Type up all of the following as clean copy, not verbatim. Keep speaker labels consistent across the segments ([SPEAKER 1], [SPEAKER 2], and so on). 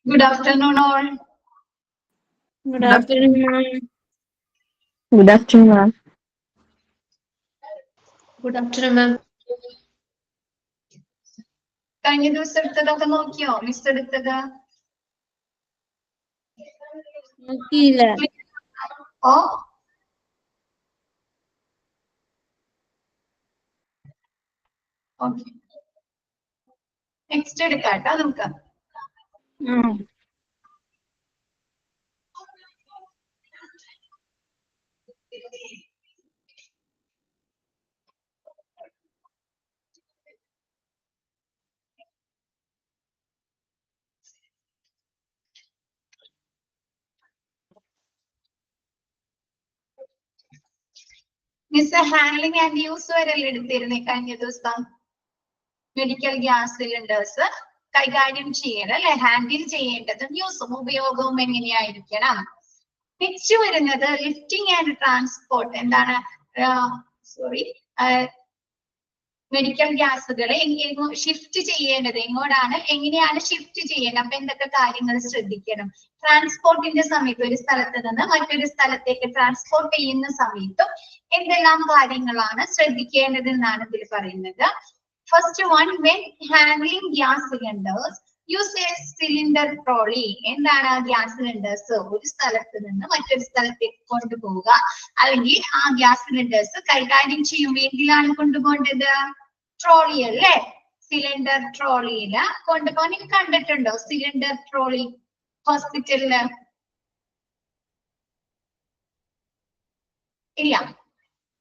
[SPEAKER 1] Good afternoon, all.
[SPEAKER 2] Good afternoon.
[SPEAKER 3] Good afternoon, ma'am.
[SPEAKER 2] Good afternoon, ma'am.
[SPEAKER 1] കഴിഞ്ഞ ദിവസം എടുത്തതൊക്കെ നോക്കിയോ miss എടുത്തത്?
[SPEAKER 2] നോക്കിയില്ല.
[SPEAKER 1] ഓ ഓക്കെ, നെക്സ്റ്റ് എടുക്കാട്ടോ നമുക്ക്. മിസ് ഹാൻഡ്ലിംഗ് ആൻഡ് യൂസ് വരെയല്ലേ എടുത്തിരുന്നേ കഴിഞ്ഞ ദിവസം? മെഡിക്കൽ ഗ്യാസ് സിലിണ്ടേഴ്സ് കൈകാര്യം ചെയ്യണം അല്ലെ, ഹാൻഡിൽ ചെയ്യേണ്ടതും യൂസും ഉപയോഗവും എങ്ങനെയായിരിക്കണം. നെക്സ്റ്റ് വരുന്നത് ലിഫ്റ്റിംഗ് ആൻഡ് ട്രാൻസ്പോർട്ട്. എന്താണ്? സോറി, മെഡിക്കൽ ഗ്യാസുകളെ ഷിഫ്റ്റ് ചെയ്യേണ്ടത് എങ്ങോട്ടാണ്, എങ്ങനെയാണ് ഷിഫ്റ്റ് ചെയ്യേണ്ടത്, അപ്പൊ എന്തൊക്കെ കാര്യങ്ങൾ ശ്രദ്ധിക്കണം. ട്രാൻസ്പോർട്ടിന്റെ സമയത്ത് ഒരു സ്ഥലത്ത് നിന്ന് മറ്റൊരു സ്ഥലത്തേക്ക് ട്രാൻസ്പോർട്ട് ചെയ്യുന്ന സമയത്തും എന്തെല്ലാം കാര്യങ്ങളാണ് ശ്രദ്ധിക്കേണ്ടത് എന്നാണ് ഇതിൽ പറയുന്നത്. First one, when handling gas cylinders use A cylinder trolley. എന്താണ് ഗ്യാസ് സിലിണ്ടേഴ്സ് ഒരു സ്ഥലത്ത് നിന്ന് മറ്റൊരു സ്ഥലത്തേക്ക് കൊണ്ടുപോവുക, അല്ലെങ്കിൽ ആ ഗ്യാസ് സിലിണ്ടേഴ്സ് കൈകാര്യം ചെയ്യുമ്പോൾ എന്തിലാണ് കൊണ്ടുപോകേണ്ടത്? ട്രോളി അല്ലേ, സിലിണ്ടർ ട്രോളിയില് കൊണ്ടുപോകാൻ. നിങ്ങൾ കണ്ടിട്ടുണ്ടോ സിലിണ്ടർ ട്രോളി ഹോസ്പിറ്റലില്? ഇല്ല.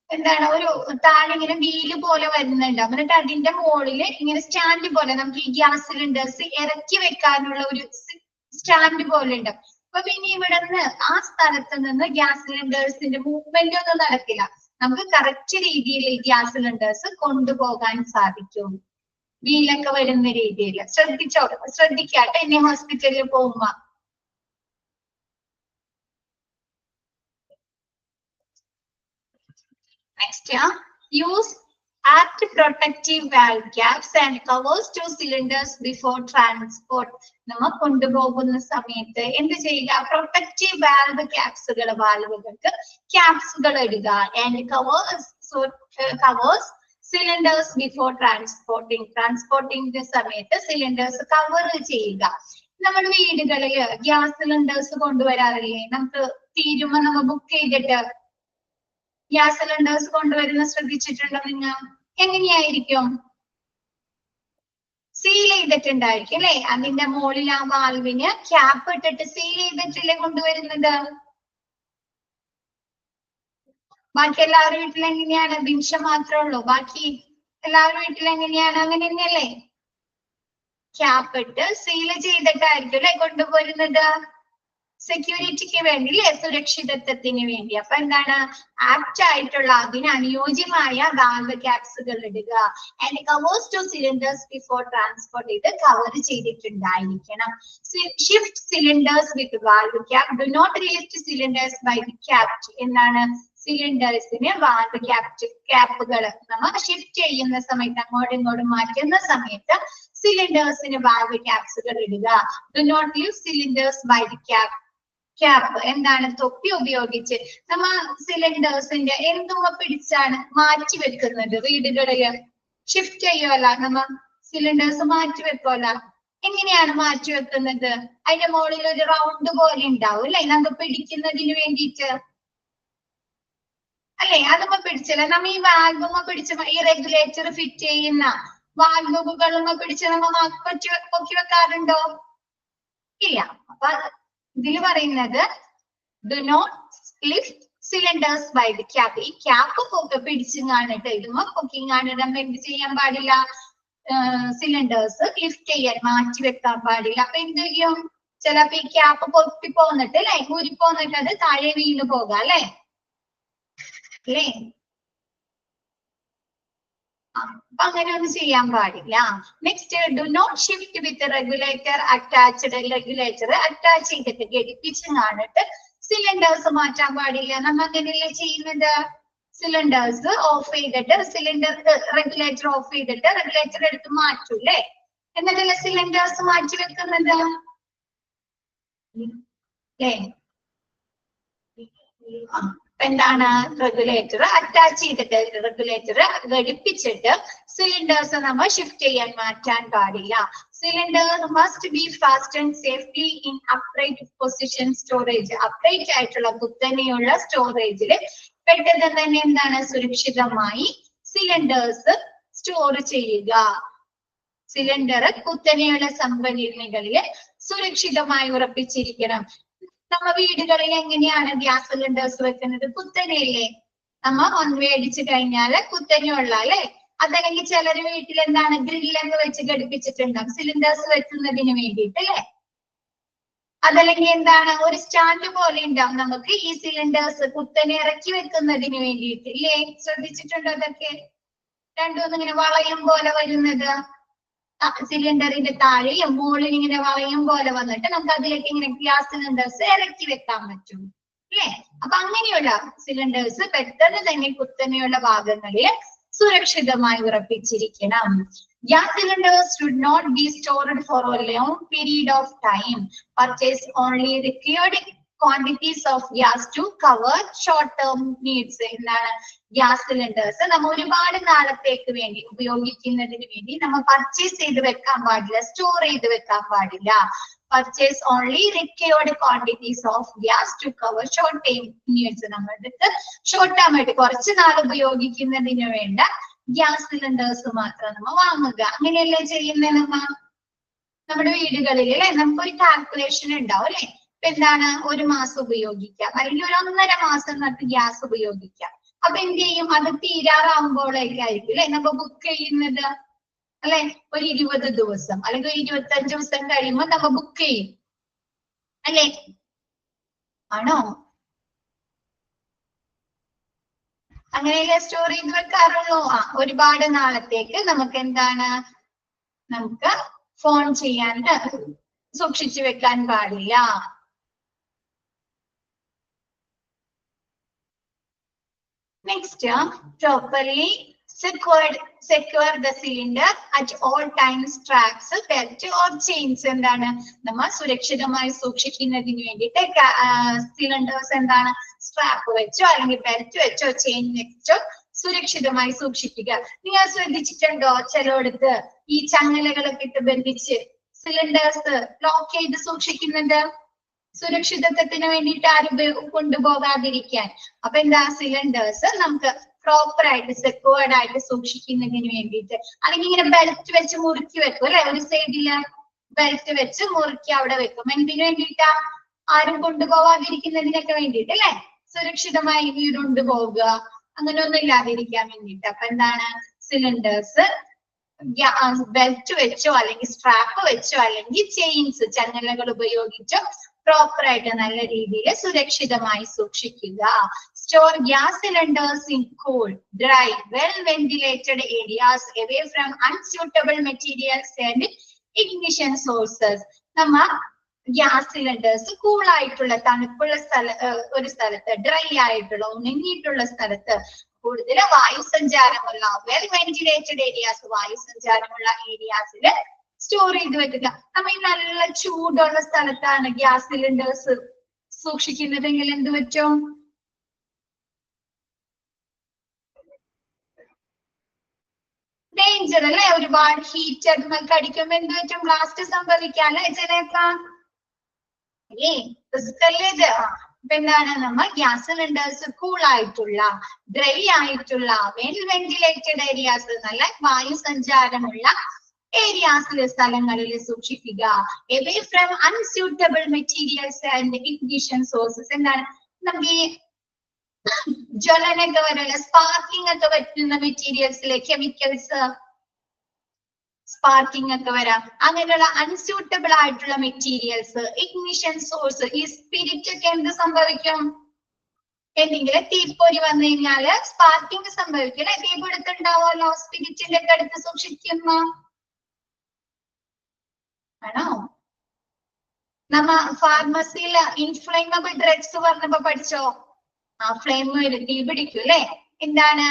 [SPEAKER 1] എന്താണ്, ഒരു താഴെ ഇങ്ങനെ വീല് പോലെ വരുന്നുണ്ട്, എന്നിട്ട് അതിന്റെ മുകളില് ഇങ്ങനെ സ്റ്റാൻഡ് പോലെ നമുക്ക് ഈ ഗ്യാസ് സിലിണ്ടേഴ്സ് ഇറക്കി വെക്കാനുള്ള ഒരു സ്റ്റാൻഡ് പോലെ ഉണ്ട്. അപ്പൊ പിന്നെ ഇവിടെ നിന്ന് ആ സ്ഥലത്ത് നിന്ന് ഗ്യാസ് സിലിണ്ടേഴ്സിന്റെ മൂവ്മെന്റ് ഒന്നും നടക്കില്ല. നമുക്ക് കറക്റ്റ് രീതിയിൽ ഈ ഗ്യാസ് സിലിണ്ടേഴ്സ് കൊണ്ടുപോകാൻ സാധിക്കും, വീലൊക്കെ വരുന്ന രീതിയിൽ. ശ്രദ്ധിക്കാട്ടെ ഇനി ഹോസ്പിറ്റലിൽ പോകുമ്പോ. Next, use apt protective valve caps and covers to cylinders before transport. നമ്മൾ കൊണ്ടുപോകുന്ന സമയത്ത് എന്ത് ചെയ്യുക? പ്രൊട്ടക്റ്റീവ് വാൽവ് ക്യാപ്സുകൾ, വാൽവുകൾക്ക് ക്യാപ്സുകൾ ഇടുക. And covers cylinders before transporting. ട്രാൻസ്പോർട്ടിങ്ങിന്റെ സമയത്ത് സിലിണ്ടേഴ്സ് കവർ ചെയ്യുക. നമ്മുടെ വീടുകളില് ഗ്യാസ് സിലിണ്ടേഴ്സ് കൊണ്ടുവരാറില്ലേ? നമുക്ക് തീരുമ്പോ നമ്മൾ ബുക്ക് ചെയ്തിട്ട് ഗ്യാസ് സിലിണ്ടേഴ്സ് കൊണ്ടുവരുന്ന ശ്രദ്ധിച്ചിട്ടുണ്ടോ നിങ്ങൾ? എങ്ങനെയായിരിക്കും? സീൽ ചെയ്തിട്ടുണ്ടായിരിക്കും അല്ലെ? അതിന്റെ മുകളിൽ ആ വാൽവിന് ക്യാപ്പ് ഇട്ടിട്ട് സീൽ ചെയ്തിട്ടല്ലേ കൊണ്ടുവരുന്നത്. ബാക്കി എല്ലാവരുടെ വീട്ടിൽ എങ്ങനെയാണ്? ബിൻഷ മാത്രമേ ഉള്ളൂ, ബാക്കി എല്ലാവരുടെ വീട്ടിൽ എങ്ങനെയാണ്? അങ്ങനെ തന്നെയല്ലേ? ക്യാപ്പ് ഇട്ട് സീൽ ചെയ്തിട്ടായിരിക്കും അല്ലെ കൊണ്ടുപോരുന്നത്, സെക്യൂരിറ്റിക്ക് വേണ്ടി അല്ലെ, സുരക്ഷിതത്വത്തിന് വേണ്ടി. അപ്പൊ എന്താണ്? ആപ്റ്റ് ആയിട്ടുള്ള അതിന് അനുയോജ്യമായ വാൽവ് ക്യാപ്സുകൾ ഇടുക. And covers to cylinders before transport, ഇത് കവർ ചെയ്തിട്ടുണ്ടായിരിക്കണം. Shift cylinders with valve cap. Do not lift cylinders by the cap. എന്താണ്? സിലിണ്ടേഴ്സിന് വാൽവ് ക്യാപ്പുകൾ നമ്മൾ ഷിഫ്റ്റ് ചെയ്യുന്ന സമയത്ത്, അങ്ങോട്ടും ഇങ്ങോട്ടും മാറ്റുന്ന സമയത്ത് സിലിണ്ടേഴ്സിന് വാൽവ് ക്യാപ്സുകൾ ഇടുക. Do not lift cylinders by the cap. എന്താണ്? തൊപ്പി ഉപയോഗിച്ച് നമ്മൾ സിലിണ്ടേഴ്സിന്റെ എന്തുമ്മ പിടിച്ചാണ് മാറ്റി വെക്കുന്നത്? വീടുകളില് ഷിഫ്റ്റ് ചെയ്യുമല്ല, നമ്മ സിലിണ്ടേഴ്സ് മാറ്റി വെക്കുമല്ല. എങ്ങനെയാണ് മാറ്റി വെക്കുന്നത്? അതിന്റെ മുകളിൽ ഒരു റൗണ്ട് പോലെ ഉണ്ടാവും അല്ലെ, നമുക്ക് പിടിക്കുന്നതിന് വേണ്ടിയിട്ട് അല്ലെ? അതുമ്മ പിടിച്ചല്ലേ നമ്മ ഈ വാൽവുമ്മ പിടിച്ച, ഈ റെഗുലേറ്റർ ഫിറ്റ് ചെയ്യുന്ന വാൽവുകളുമ്മ പിടിച്ച് നമ്മ പൊക്കി വെക്കാറുണ്ടോ? ഇല്ല. അപ്പൊ ഇതിൽ പറയുന്നത് do not lift cylinders by the cap. ഈ ക്യാപ്പ് പിടിച്ചും കാണിട്ട് ഇതുമ്പോ പൊക്കിയും കാണിട്ട് നമ്മ എന്ത് ചെയ്യാൻ പാടില്ല? സിലിണ്ടേഴ്സ് ലിഫ്റ്റ് ചെയ്യാൻ, മാറ്റി വെക്കാൻ പാടില്ല. അപ്പൊ എന്ത് ചെയ്യും? ചിലപ്പോ ഈ ക്യാപ്പ് പൊട്ടി പോന്നിട്ട് അല്ലെ, ഊരി പോന്നിട്ട് അത് താഴെ വീണ് പോകാം അല്ലെ? അപ്പൊ അങ്ങനെ ഒന്നും ചെയ്യാൻ പാടില്ല. Next, do not shift with regulator attached. Regulator attach ചെയ്തിട്ട് ഘടിപ്പിച്ച് കാണിട്ട് സിലിണ്ടേഴ്സ് മാറ്റാൻ പാടില്ല. നമ്മ അങ്ങനെയല്ലേ ചെയ്യുന്നത്? സിലിണ്ടേഴ്സ് ഓഫ് ചെയ്തിട്ട് റെഗുലേറ്റർ ഓഫ് ചെയ്തിട്ട് റെഗുലേറ്റർ എടുത്ത് മാറ്റൂല്ലേ? എന്നിട്ടല്ലേ സിലിണ്ടേഴ്സ് മാറ്റി വെക്കുന്നത്? എന്താണ്? റെഗുലേറ്റർ അറ്റാച്ച് ചെയ്തിട്ട് റെഗുലേറ്റർ ഘടിപ്പിച്ചിട്ട് സിലിണ്ടേഴ്സ് നമ്മൾ ഷിഫ്റ്റ് ചെയ്യാൻ മാറ്റാൻ പാടില്ല. Cylinder must be fastened safely in upright position storage. Upright ആയിട്ടുള്ള കുത്തനെയുള്ള സ്റ്റോറേജിൽ പെട്ടെന്ന് തന്നെ എന്താണ്? സുരക്ഷിതമായി സിലിണ്ടേഴ്സ് സ്റ്റോർ ചെയ്യുക. സിലിണ്ടർ കുത്തനെയുള്ള സംഭരണികളിൽ സുരക്ഷിതമായി ഉറപ്പിച്ചിരിക്കണം. നമ്മ വീടുകളിൽ എങ്ങനെയാണ് ഗ്യാസ് സിലിണ്ടേഴ്സ് വെക്കുന്നത്? കുത്തനെയല്ലേ? നമ്മ മേടിച്ചു കഴിഞ്ഞാല് കുത്തനെയുള്ള അല്ലെ? അതല്ലെങ്കിൽ ചിലര് വീട്ടിൽ എന്താണ് ഗ്രില്ലൊക്കെ വെച്ച് ഘടിപ്പിച്ചിട്ടുണ്ടാവും സിലിണ്ടേഴ്സ് വെക്കുന്നതിന് വേണ്ടിയിട്ട് അല്ലെ? അതല്ലെങ്കിൽ എന്താണ് ഒരു സ്റ്റാൻഡ് പോലെ ഉണ്ടാവും നമുക്ക് ഈ സിലിണ്ടേഴ്സ് കുത്തനെ ഇറക്കി വെക്കുന്നതിന് വേണ്ടിയിട്ട് ഇല്ലേ? ശ്രദ്ധിച്ചിട്ടുണ്ടോ അതൊക്കെ? രണ്ടും ഇങ്ങനെ വളയം പോലെ വരുന്നത്. സിലിണ്ടറിന്റെ താഴെയും മുകളിൽ ഇങ്ങനെ വളയം പോലെ വന്നിട്ട് നമുക്ക് അതിലേക്ക് ഇങ്ങനെ ഗ്യാസ് സിലിണ്ടേഴ്സ് ഇറക്കി വെക്കാൻ പറ്റും അല്ലേ? അപ്പൊ അങ്ങനെയുള്ള സിലിണ്ടേഴ്സ് പെട്ടെന്ന് തന്നെ കുത്തനെയുള്ള ഭാഗങ്ങളിൽ സുരക്ഷിതമായി ഉറപ്പിച്ചിരിക്കണം. Gas cylinders should not be stored for a long period of time. Purchase only required quantities of gas to cover short-term needs. എന്താണ്? ഗ്യാസ് സിലിണ്ടേഴ്സ് നമ്മൾ ഒരുപാട് നാളത്തേക്ക് വേണ്ടി ഉപയോഗിക്കുന്നതിന് വേണ്ടി നമ്മൾ പർച്ചേസ് ചെയ്ത് വെക്കാൻ പാടില്ല, സ്റ്റോർ ചെയ്ത് വെക്കാൻ പാടില്ല. Purchase only required quantities of gas to cover short-term needs. നമ്മൾക്ക് ഷോർട്ട് ടേം ആയിട്ട് കുറച്ച് നാൾ ഉപയോഗിക്കുന്നതിന് വേണ്ട ഗ്യാസ് സിലിണ്ടേഴ്സ് മാത്രം നമ്മൾ വാങ്ങുക. അങ്ങനെയല്ലേ ചെയ്യുന്നത് നമ്മ നമ്മുടെ വീടുകളിൽ അല്ലെ? നമുക്കൊരു കാൽക്കുലേഷൻ ഉണ്ടാവും അല്ലെ? ഇപ്പൊ എന്താണ്? ഒരു മാസം ഉപയോഗിക്കാം അല്ലെങ്കിൽ ഒരു 1.5 മാസം നമുക്ക് ഗ്യാസ് ഉപയോഗിക്കാം. അപ്പൊ എന്ത് ചെയ്യും? അത് തീരാറാവുമ്പോഴേക്കായിരിക്കും അല്ലെ നമ്മ ബുക്ക് ചെയ്യുന്നത് അല്ലെ? ഒരു 20 ദിവസം അല്ലെങ്കിൽ ഒരു 25 ദിവസം കഴിയുമ്പോൾ നമ്മ ബുക്ക് ചെയ്യും അല്ലെ? ആണോ? അങ്ങനെയല്ലേ സ്റ്റോർ ചെയ്ത് വെക്കാറുള്ളൂ? ഒരുപാട് നാളത്തേക്ക് നമുക്ക് എന്താണ്? നമുക്ക് ഫോൺ ചെയ്യാൻ സൂക്ഷിച്ചു വെക്കാൻ പാടില്ല. Next, properly secure the cylinder at all times. Straps, belt or chains. എന്താണ്? നമ്മൾ സുരക്ഷിതമായി സൂക്ഷിക്കുന്നതിന് വേണ്ടിയിട്ട് സിലിണ്ടേഴ്സ് എന്താണ്? സ്ട്രാപ്പ് വെച്ചോ അല്ലെങ്കിൽ ബെൽറ്റ് വെച്ചോ ചെയിൻ വെച്ചോ സുരക്ഷിതമായി സൂക്ഷിക്കുക. നിങ്ങൾ ശ്രദ്ധിച്ചിട്ടുണ്ടോ ചിലയിടത്ത് ഈ ചങ്ങലകളൊക്കെ ഇട്ട് ബന്ധിച്ച് സിലിണ്ടേഴ്സ് ലോക്ക് ചെയ്ത് സൂക്ഷിക്കുന്നത്? സുരക്ഷിതത്വത്തിന് വേണ്ടിയിട്ട് ആരും കൊണ്ടുപോകാതിരിക്കാൻ. അപ്പൊ എന്താ? സിലിണ്ടേഴ്സ് നമുക്ക് പ്രോപ്പർ ആയിട്ട് സെക്യൂർഡ് ആയിട്ട് സൂക്ഷിക്കുന്നതിന് വേണ്ടിയിട്ട്. അല്ലെങ്കിൽ ഇങ്ങനെ ബെൽറ്റ് വെച്ച് മുറുക്കി വെക്കും അല്ലെ? ഒരു സൈഡില് ബെൽറ്റ് വെച്ച് മുറുക്കി അവിടെ വെക്കും. എന്തിനു വേണ്ടിയിട്ടാ? ആരും കൊണ്ടുപോകാതിരിക്കുന്നതിനൊക്കെ വേണ്ടിയിട്ട് അല്ലെ? സുരക്ഷിതമായി കൊണ്ടുപോകുക, അങ്ങനെ ഒന്നും ഇല്ലാതിരിക്കാൻ വേണ്ടിയിട്ട്. അപ്പൊ എന്താണ്? സിലിണ്ടേഴ്സ് ബെൽറ്റ് വെച്ചോ അല്ലെങ്കിൽ സ്ട്രാപ്പ് വെച്ചോ അല്ലെങ്കിൽ ചെയിൻസ് ചങ്ങലകൾ ഉപയോഗിച്ചോ പ്രോപ്പർ ആയിട്ട് നല്ല രീതിയിൽ സുരക്ഷിതമായി സൂക്ഷിക്കുക. Store gas cylinders in cool, dry, well ventilated areas away from unsuitable materials and ignition sources. നമ്മ ഗ്യാസ് സിലിണ്ടേഴ്സ് കൂൾ ആയിട്ടുള്ള തണുപ്പുള്ള ഒരു സ്ഥലത്ത്, ഡ്രൈ ആയിട്ടുള്ള ഉണങ്ങിയിട്ടുള്ള സ്ഥലത്ത്, കൂടുതൽ വായുസഞ്ചാരമുള്ള വെൽ വെന്റിലേറ്റഡ് ഏരിയാസ്, വായുസഞ്ചാരമുള്ള ഏരിയാസിൽ സ്റ്റോർ ചെയ്ത് വെക്കുക. നമ്മ ഈ നല്ല ചൂടുള്ള സ്ഥലത്താണ് ഗ്യാസ് സിലിണ്ടേഴ്സ് സൂക്ഷിക്കുന്നതെങ്കിൽ എന്ത് പറ്റും? ഡേഞ്ചർ അല്ലെ? ഒരുപാട് ഹീറ്റ് നമുക്ക് അടിക്കുമ്പോ എന്ത് പറ്റും? ബ്ലാസ്റ്റ് സംഭവിക്കാം അല്ലെ? ജനേക്ക റിസ്ക് അല്ലേ ഇത്? അപ്പൊ എന്താണ്? നമ്മൾ ഗ്യാസ് സിലിണ്ടേഴ്സ് കൂൾ ആയിട്ടുള്ള, ഡ്രൈ ആയിട്ടുള്ള, വെൽ വെന്റിലേറ്റഡ് ഏരിയാസ്, നല്ല വായുസഞ്ചാരമുള്ള ഏരിയാസിലെ സ്ഥലങ്ങളിൽ സൂക്ഷിക്കുക. away from unsuitable materials and ignition sources. എന്താണ്? നമുക്ക് ഈ ജ്വലനൊക്കെ വരല്ല, സ്പാർക്കിംഗ് ഒക്കെ പറ്റുന്ന മെറ്റീരിയൽസിലെ കെമിക്കൽസ് സ്പാർക്കിംഗ് ഒക്കെ വരാം. അങ്ങനെയുള്ള അൺസ്യൂട്ടബിൾ ആയിട്ടുള്ള മെറ്റീരിയൽസ്, ഇഗ്നിഷൻ സോഴ്സ്, ഈ സ്പിരിറ്റ് ഒക്കെ എന്ത് സംഭവിക്കും? എന്തെങ്കിലും തീപ്പൊരി വന്നു കഴിഞ്ഞാല് സ്പാർക്കിംഗ് സംഭവിക്കും അല്ലെ, തീപിടുത്തുണ്ടാവുമല്ലോ സ്പിരിറ്റിന്റെ ഒക്കെ അടുത്ത് സൂക്ഷിക്കുമ്പോ. ആണോ? നമ്മ ഫാർമസിയിൽ ഇൻഫ്ലേമബിൾ ഡ്രഗ്സ് പറഞ്ഞപ്പോ പഠിച്ചോ? ആ ഫ്ലെയിം തീ പിടിക്കും അല്ലെ. എന്താണ്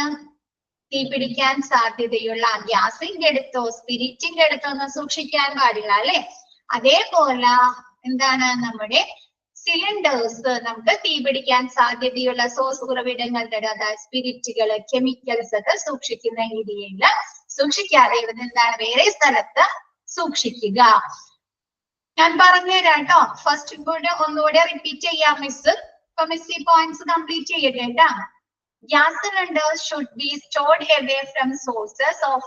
[SPEAKER 1] തീ പിടിക്കാൻ സാധ്യതയുള്ള ഗ്യാസിന്റെ അടുത്തോ സ്പിരിറ്റിന്റെ അടുത്തോ ഒന്നും സൂക്ഷിക്കാൻ പാടില്ല അല്ലെ. അതേപോലെ എന്താണ് നമ്മുടെ സിലിണ്ടേഴ്സ് നമുക്ക് തീ പിടിക്കാൻ സാധ്യതയുള്ള സോഴ്സ് ഉറവിടങ്ങളുടെ അതായത് സ്പിരിറ്റുകള് കെമിക്കൽസ് ഒക്കെ സൂക്ഷിക്കുന്ന രീതിയിൽ സൂക്ഷിക്കാതെ എന്താണ് വേറെ സ്ഥലത്ത് സൂക്ഷിക്കുക. ഞാൻ പറഞ്ഞുതരാം കേട്ടോ. ഫസ്റ്റ് കൂടെ ഒന്നുകൂടെ റിപ്പീറ്റ് ചെയ്യാം മിസ്. അപ്പൊ മിസ് ഈ പോയിന്റ്സ് കംപ്ലീറ്റ് ചെയ്യട്ടെ കേട്ടാ. Gas cylinders should be stored away from sources of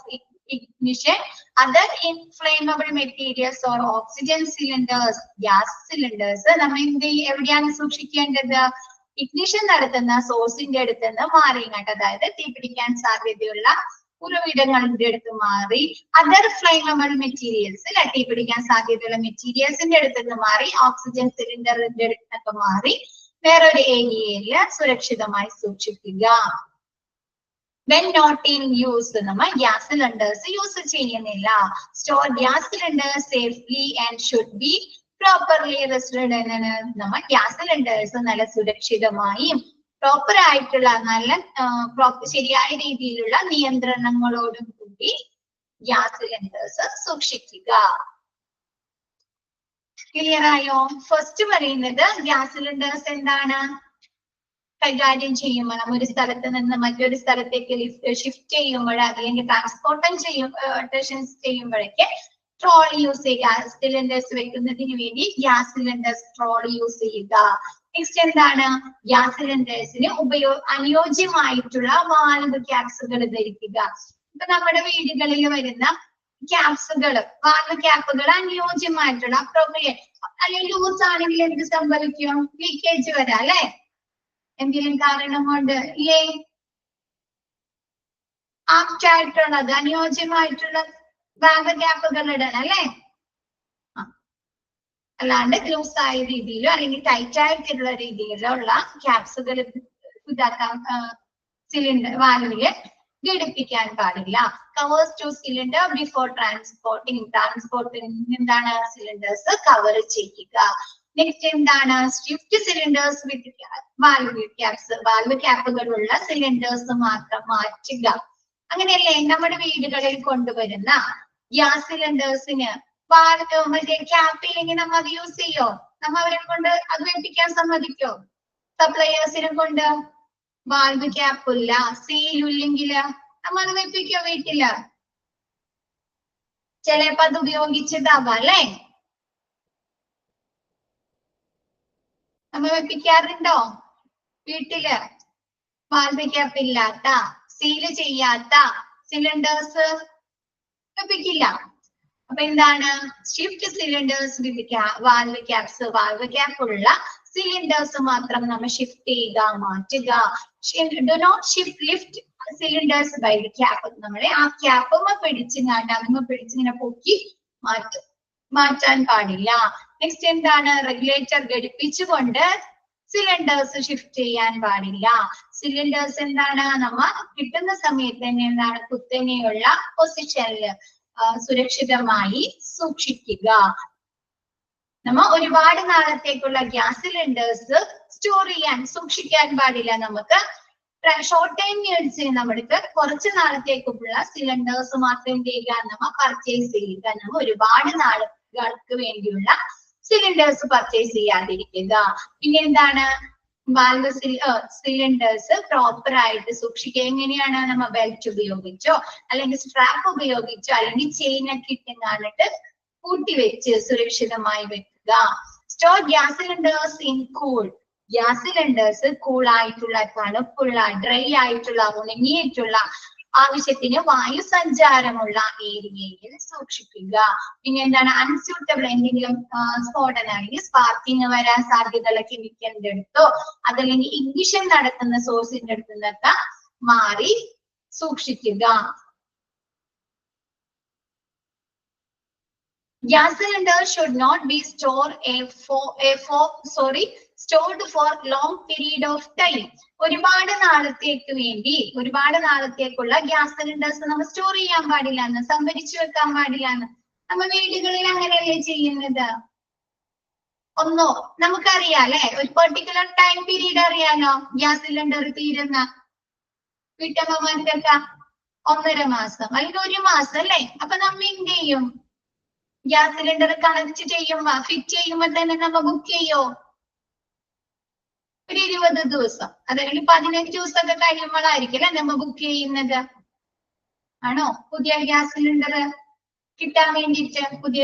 [SPEAKER 1] ignition, other inflammable materials or oxygen cylinders. Gas cylinders നമ്മൾ എവിടെയാണ് സൂക്ഷിക്കേണ്ടത്? ഇഗ്നിഷൻ നടത്തുന്ന സോഴ്സിന്റെ അടുത്ത് നിന്ന് മാറി ഇങ്ങോട്ട്, അതായത് തീപിടിക്കാൻ സാധ്യതയുള്ള ഉറവിടങ്ങളുടെ അടുത്ത് മാറി, അതർ ഫ്ലെയിമബിൾ മെറ്റീരിയൽസ് അല്ലെ, തീപിടിക്കാൻ സാധ്യതയുള്ള മെറ്റീരിയൽസിന്റെ അടുത്ത് നിന്ന് മാറി, ഓക്സിജൻ സിലിണ്ടറിന്റെ അടുത്തൊക്കെ മാറി വേറൊരു ഏരിയയില് സുരക്ഷിതമായി സൂക്ഷിക്കുക. When not in use, നമ്മൾ ഗ്യാസ് സിലിണ്ടേഴ്സ് യൂസ് ചെയ്യുന്നില്ല. Store gas cylinders safely and should be properly restored. നമ്മൾ ഗ്യാസ് സിലിണ്ടേഴ്സ് നല്ല സുരക്ഷിതമായും പ്രോപ്പർ ആയിട്ടുള്ള നല്ല ശരിയായ രീതിയിലുള്ള നിയന്ത്രണങ്ങളോടും കൂടി ഗ്യാസ് സിലിണ്ടേഴ്സ് സൂക്ഷിക്കുക. ക്ലിയർ ആയോ? ഫസ്റ്റ് പറയുന്നത് ഗ്യാസ് സിലിണ്ടേഴ്സ് എന്താണ് കൈകാര്യം ചെയ്യുമ്പോൾ നമ്മൾ ഒരു സ്ഥലത്ത് നിന്ന് മറ്റൊരു സ്ഥലത്തേക്ക് ഷിഫ്റ്റ് ചെയ്യുമ്പോൾ അല്ലെങ്കിൽ ട്രാൻസ്പോർട്ടേഷൻ ചെയ്യുമ്പോഴേക്ക് ട്രോളി യൂസ് ചെയ്യുക. സിലിണ്ടേഴ്സ് വെക്കുന്നതിന് വേണ്ടി ഗ്യാസ് സിലിണ്ടേഴ്സ് ട്രോളി യൂസ് ചെയ്യുക. നെക്സ്റ്റ് എന്താണ്? ഗ്യാസ് സിലിണ്ടേഴ്സിന് അനുയോജ്യമായിട്ടുള്ള വാൽവ് ക്യാപ്സുകൾ ധരിക്കുക. ഇപ്പൊ നമ്മുടെ വീടുകളിൽ വരുന്ന ക്യാപ്സുകൾ, വാൽവ് ക്യാപ്പുകൾ അനുയോജ്യമായിട്ടുള്ള അപ്രോപ്രിയേറ്റ്, അല്ലെങ്കിൽ ലൂസ് ആണെങ്കിൽ എന്ത് സംഭവിക്കും? ലീക്കേജ് വരാം അല്ലെ, എന്തെങ്കിലും കാരണം കൊണ്ട് ഇല്ലേ? ആപ്റ്റ് ആയിട്ടുള്ളത് അനുയോജ്യമായിട്ടുള്ള വാൽവ് ക്യാപ്പുകൾ ഇടണം അല്ലെ. അല്ലാണ്ട് ലൂസ് ആയ രീതിയിലോ അല്ലെങ്കിൽ ടൈറ്റ് ആയിട്ടുള്ള രീതിയിലുള്ള ക്യാപ്സുകൾ ഇതാക്കാൻ സിലിണ്ടർ വാൽവില് ഘടിപ്പിക്കാൻ പാടില്ല. Covers to cylinder before transporting എന്താണ് സിലിണ്ടേഴ്സ് കവർ ചെയ്യുക. നെക്സ്റ്റ് എന്താണ്? Shift cylinders with valve ക്യാപ്പുകളുള്ള cylinders മാത്രം മാറ്റുക. അങ്ങനെയല്ലേ നമ്മുടെ വീടുകളിൽ കൊണ്ടുവരുന്ന ഗ്യാസ് സിലിണ്ടേഴ്സിന് വാൽവ് മറ്റേ ക്യാപ്പ് ഇല്ലെങ്കിൽ നമ്മ അത് യൂസ് ചെയ്യോ? നമ്മ അവരെ കൊണ്ട് അത് വെപ്പിക്കാൻ സമ്മതിക്കോ? സപ്ലയേഴ്സിനെ കൊണ്ട് വാൽവ് ക്യാപ്പ് ഇല്ല, സീലില്ലെങ്കില് നമ്മ അത് വെപ്പിക്കോ വീട്ടില്? ചിലപ്പോ അത് ഉപയോഗിച്ചതാവാം അല്ലെ. നമ്മ വെപ്പിക്കാറുണ്ടോ വീട്ടില്? വാൽവ് ക്യാപ്പ് ഇല്ലാത്ത സീല് ചെയ്യാത്ത സിലിണ്ടേഴ്സ് വെപ്പിക്കില്ല. അപ്പൊ എന്താണ്? Shift cylinders with valve caps, valve cap ഉള്ള സിലിണ്ടേഴ്സ് മാത്രം നമ്മൾ ഷിഫ്റ്റ് ചെയ്യുക, മാറ്റുക. Do not lift cylinders by the cap. നമ്മളെ ആ ക്യാപ്പുമ്മ പിടിച്ചിങ്ങനെ പൊക്കി മാറ്റാൻ പാടില്ല. നെക്സ്റ്റ് എന്താണ്? റെഗുലേറ്റർ ഘടിപ്പിച്ചുകൊണ്ട് സിലിണ്ടേഴ്സ് ഷിഫ്റ്റ് ചെയ്യാൻ പാടില്ല. സിലിണ്ടേഴ്സ് എന്താണ്? നമ്മ കിട്ടുന്ന സമയത്ത് തന്നെ എന്താണ് കുത്തനെയുള്ള പൊസിഷനിൽ സുരക്ഷിതമായി സൂക്ഷിക്കുക. നമ്മ ഒരുപാട് നാളത്തേക്കുള്ള ഗ്യാസ് സിലിണ്ടേഴ്സ് സൂക്ഷിക്കാൻ പാടില്ല. നമുക്ക് ഷോർട്ട് ടൈം നീഡ്സിന് നമ്മൾക്ക് കുറച്ച് നാളത്തേക്കുള്ള സിലിണ്ടേഴ്സ് മാത്രം നമ്മ പർച്ചേസ് ചെയ്യുക. നമ്മ ഒരുപാട് നാളുകൾക്ക് വേണ്ടിയുള്ള സിലിണ്ടേഴ്സ് പർച്ചേസ് ചെയ്യാതിരിക്കുക. പിന്നെ എന്താണ്? വാൽവ് സിലിണ്ടേഴ്സ് പ്രോപ്പർ ആയിട്ട് സൂക്ഷിക്കുക. എങ്ങനെയാണ്? നമ്മ ബെൽറ്റ് ഉപയോഗിച്ചോ അല്ലെങ്കിൽ സ്ട്രാപ്പ് ഉപയോഗിച്ചോ അല്ലെങ്കിൽ ചെയിൻ ഒക്കെ ഇട്ടെങ്ങാനിട്ട് കൂട്ടിവെച്ച് സുരക്ഷിതമായി വെക്കുക. Store gas cylinders in cool. Gas cylinders cool ആയിട്ടുള്ള, തണുപ്പുള്ള, ഡ്രൈ ആയിട്ടുള്ള, ഉണങ്ങിയിട്ടുള്ള, ആവശ്യത്തിന് വായു സഞ്ചാരമുള്ള ഏരിയയിൽ സൂക്ഷിക്കുക. പിന്നെ എന്താണ്? അൺസ്യൂട്ടബിൾ എന്തെങ്കിലും സ്ഫോടനം അല്ലെങ്കിൽ സ്പാർക്കിങ് വരാൻ സാധ്യതയുള്ള കെമിക്കലിന്റെ അടുത്തോ അതല്ലെങ്കിൽ ഇഗ്നിഷൻ നടത്തുന്ന സോഴ്സിന്റെ അടുത്ത് നിന്നൊക്കെ മാറി സൂക്ഷിക്കുക. Gas cylinder should not be stored for long period of time. ഒരുപാട് നാളത്തേക്കുള്ള ഗ്യാസ് സിലിണ്ടേഴ്സ് നമ്മൾ സ്റ്റോർ ചെയ്യാൻ പാടില്ല, സംഭരിച്ചു വെക്കാൻ പാടില്ല. നമ്മൾ വീടുകളിൽ അങ്ങനെയല്ലേ ചെയ്യുന്നത്? ഒന്നോ നമുക്കറിയാം അല്ലെ, ഒരു പെർട്ടിക്കുലർ ടൈം പീരീഡ് അറിയാലോ ഗ്യാസ് സിലിണ്ടർ തീരുന്ന. വീട്ടമ്മമാർക്കൊക്കെ 1.5 മാസം അല്ലെങ്കിൽ 1 മാസം അല്ലെ. അപ്പൊ നമ്മ എന്ത് ചെയ്യും? ഗ്യാസ് സിലിണ്ടർ കണക്ട് ചെയ്യുമ്പോ ഫിറ്റ് ചെയ്യുമ്പോ തന്നെ നമ്മ ബുക്ക് ചെയ്യോ? ഒരു 20 ദിവസം അതല്ലെങ്കിൽ 15 ദിവസമൊക്കെ കഴിയുമ്പോഴായിരിക്കും അല്ലെ നമ്മ ബുക്ക് ചെയ്യുന്നത്. ആണോ? പുതിയ ഗ്യാസ് സിലിണ്ടർ കിട്ടാൻ വേണ്ടിയിട്ട് പുതിയ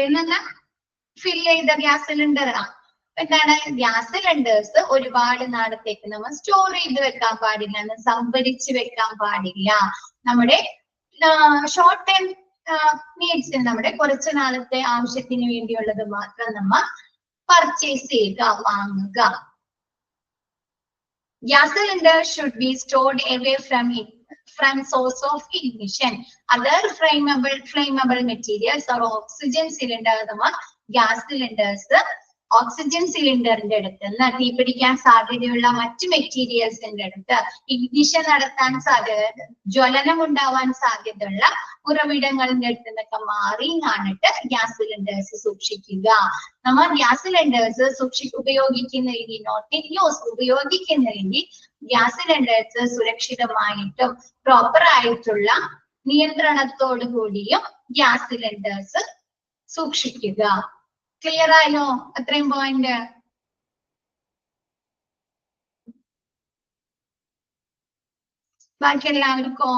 [SPEAKER 1] ഫിൽ ചെയ്ത ഗ്യാസ് സിലിണ്ടർ. എന്താണ്? ഗ്യാസ് സിലിണ്ടേഴ്സ് ഒരുപാട് നാളത്തേക്ക് നമ്മൾ സ്റ്റോർ ചെയ്ത് വെക്കാൻ പാടില്ല, സംഭരിച്ച് വെക്കാൻ പാടില്ല. നമ്മുടെ ഷോർട്ട് ടൈം നീഡ്സിന്, നമ്മുടെ കുറച്ച് നാളത്തെ ആവശ്യത്തിന് വേണ്ടിയുള്ളത് മാത്രം നമ്മൾ പർച്ചേസ് ചെയ്യുക, വാങ്ങുക. Gas cylinder should be stored away from source of ignition. Other flammable materials or oxygen cylinder. Gas cylinders oxygen സിലിണ്ടറിന്റെ അടുത്ത് നിന്ന് തീപിടിക്കാൻ സാധ്യതയുള്ള മറ്റു മെറ്റീരിയൽസിന്റെ അടുത്ത്, ഇഗ്നിഷൻ നടത്താൻ ജ്വലനം ഉണ്ടാവാൻ സാധ്യതയുള്ള ഉറവിടങ്ങളുടെ അടുത്ത് നിന്നൊക്കെ മാറി കാണിട്ട് ഗ്യാസ് സിലിണ്ടേഴ്സ് സൂക്ഷിക്കുക. നമ്മൾ ഗ്യാസ് സിലിണ്ടേഴ്സ് ഉപയോഗിക്കുന്നതിന് ഗ്യാസ് സിലിണ്ടേഴ്സ് സുരക്ഷിതമായിട്ടും പ്രോപ്പർ ആയിട്ടുള്ള നിയന്ത്രണത്തോടു കൂടിയും ഗ്യാസ് സിലിണ്ടേഴ്സ് സൂക്ഷിക്കുക. ക്ലിയർ ആയോ? അത്രയും പോയിന്റ്. ബാക്കി എല്ലാവർക്കോ?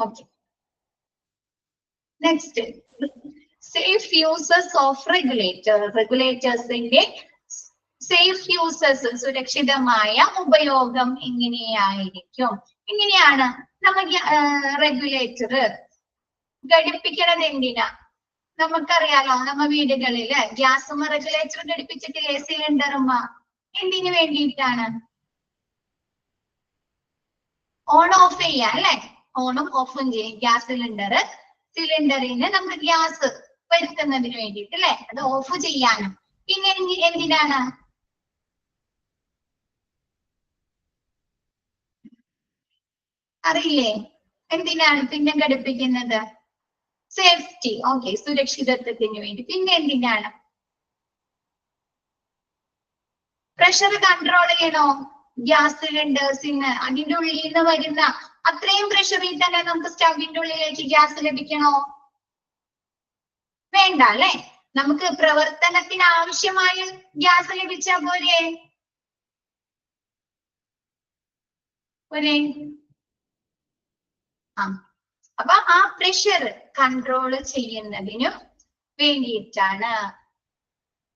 [SPEAKER 1] Okay. Next, safe uses of റെഗുലേറ്റേഴ്സിന്റെ സേഫ് യൂസസ്, സുരക്ഷിതമായ ഉപയോഗം എങ്ങനെയായിരിക്കും? ഇങ്ങനെയാണ് നമുക്ക് റെഗുലേറ്റർ ഘടിപ്പിക്കണത് എന്തിനാ? നമുക്കറിയാലോ, നമ്മ വീടുകളില് ഗ്യാസും റെഗുലേറ്റർ ഘടിപ്പിച്ചിട്ടില്ലേ സിലിണ്ടറും? എന്തിനു വേണ്ടിയിട്ടാണ്? ഓൺ ഓഫ് ചെയ്യാം അല്ലെ, ഓണും ഓഫും ചെയ്യും. ഗ്യാസ് സിലിണ്ടറിന് നമുക്ക് ഗ്യാസ് വരുത്തുന്നതിന് വേണ്ടിയിട്ട് അല്ലെ, അത് ഓഫ് ചെയ്യാനും. പിന്നെ എന്തിനാണ്? അറിയില്ലേ എന്തിനാണ് പിന്നെ ഘടിപ്പിക്കുന്നത്? സേഫ്റ്റി. ഓക്കെ, സുരക്ഷിതത്വത്തിന് വേണ്ടി. പിന്നെ എന്തിനാണ്? പ്രഷർ കൺട്രോൾ ചെയ്യണോ? ഗ്യാസ് സിലിണ്ടേഴ്സിന് അതിന്റെ ഉള്ളിൽ നിന്ന് വരുന്ന അത്രയും പ്രഷറിൽ തന്നെ നമുക്ക് സ്റ്റവിന്റെ ഉള്ളിലേക്ക് ഗ്യാസ് ലഭിക്കണോ? വേണ്ട അല്ലെ. നമുക്ക് പ്രവർത്തനത്തിന് ആവശ്യമായ ഗ്യാസ് ലഭിച്ചാൽ പോരെ? അപ്പൊ ആ പ്രഷർ കൺട്രോൾ ചെയ്യുന്നതിനും വേണ്ടിയിട്ടാണ്.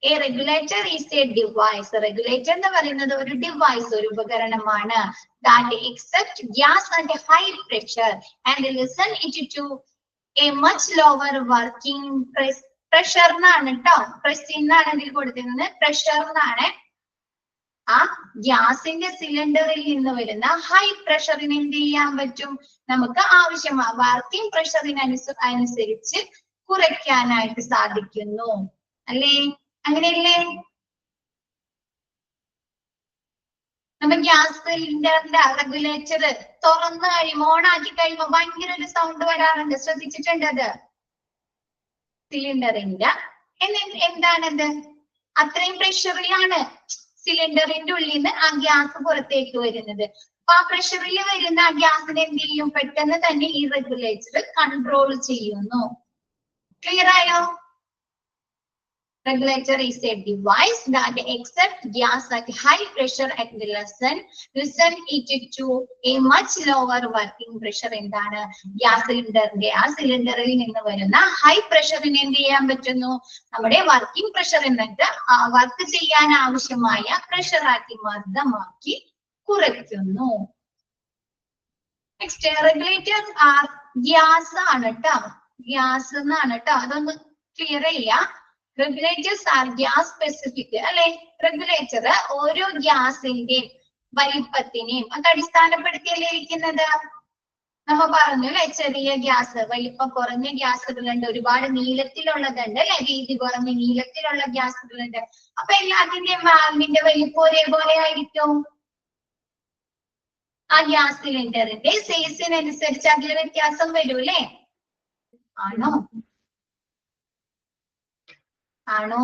[SPEAKER 1] A regulator is a device. Regulator എന്ന് പറയുന്നത് ഒരു ഡിവൈസ്, ഒരു ഉപകരണമാണ്. That accept gas at a high pressure and listen it to a much lower working pressure എന്നാണ് കേട്ടോ. പ്രസ് എന്നാണ് ഇതിൽ കൊടുത്തിരുന്നത്, പ്രഷർ എന്നാണ്. ആ ഗ്യാസിന്റെ സിലിണ്ടറിൽ നിന്ന് വരുന്ന ഹൈ പ്രഷറിന് എന്ത് ചെയ്യാൻ പറ്റും? നമുക്ക് ആവശ്യമായ വർക്കിംഗ് പ്രഷറിനനുസരിച്ച് കുറയ്ക്കാനായിട്ട് സാധിക്കുന്നു അല്ലേ? അങ്ങനെയല്ലേ? നമ്മ ഗ്യാസ് സിലിണ്ടറിന്റെ റെഗുലേറ്റർ തുറന്നു കഴിയുമ്പോൾ, ഓൺ ആക്കി കഴിയുമ്പോൾ ഭയങ്കര ഒരു സൗണ്ട് വരാറുണ്ട്. ശ്രദ്ധിച്ചിട്ടുണ്ട് അത്? സിലിണ്ടറിന്റെ എന്താണത്? അത്രയും പ്രഷറിലാണ് സിലിണ്ടറിന്റെ ഉള്ളിൽ നിന്ന് ആ ഗ്യാസ് പുറത്തേക്ക് വരുന്നത്. അപ്പൊ ആ പ്രഷറിൽ വരുന്ന ആ ഗ്യാസിനെ എന്ത് ചെയ്യും? പെട്ടെന്ന് തന്നെ ഈ റെഗുലേറ്റർ കൺട്രോൾ ചെയ്യുന്നു. ക്ലിയർ ആയോ? Regulator is a device that accepts gas at high pressure and listen it to a much lower working pressure. എന്താണ്? ഗ്യാസ് സിലിണ്ടറിന്റെ ആ സിലിണ്ടറിൽ നിന്ന് വരുന്ന ഹൈ പ്രഷറിന് എന്ത് ചെയ്യാൻ പറ്റുന്നു? നമ്മുടെ വർക്കിംഗ് പ്രഷർ എന്നിട്ട് വർക്ക് ചെയ്യാൻ ആവശ്യമായ പ്രഷർ ആക്കി മർദ്ദമാക്കി കുറയ്ക്കുന്നു. നെക്സ്റ്റ്, റെഗുലേറ്റേഴ്സ് ആർ ഗ്യാസ് ആണ് കേട്ടോ, ഗ്യാസ് എന്നാണ് കേട്ടോ. അതൊന്ന് ക്ലിയർ ചെയ്യാം. Regulators are gas specific അല്ലെ? റെഗുലേറ്റർ ഓരോ ഗ്യാസിന്റെയും വലിപ്പത്തിനെയും അത് അടിസ്ഥാനപ്പെടുത്തിയല്ലേ ഇരിക്കുന്നത്. നമ്മ പറഞ്ഞു അല്ലെ, ചെറിയ ഗ്യാസ്, വലിപ്പം കുറഞ്ഞ ഗ്യാസുകളുണ്ട്, ഒരുപാട് നീളത്തിലുള്ളതുണ്ട് അല്ലെ, വീതി കുറഞ്ഞ നീളത്തിലുള്ള ഗ്യാസുകളുണ്ട്. അപ്പൊ എല്ലാത്തിന്റെയും വാൽവിന്റെ വലിപ്പം ഒരേപോലെ ആയിരിക്കും. ആ ഗ്യാസ് സിലിണ്ടറിന്റെ സൈസിനനുസരിച്ച് അതിൽ വ്യത്യാസം വരും അല്ലേ? ആണോ? ആണോ?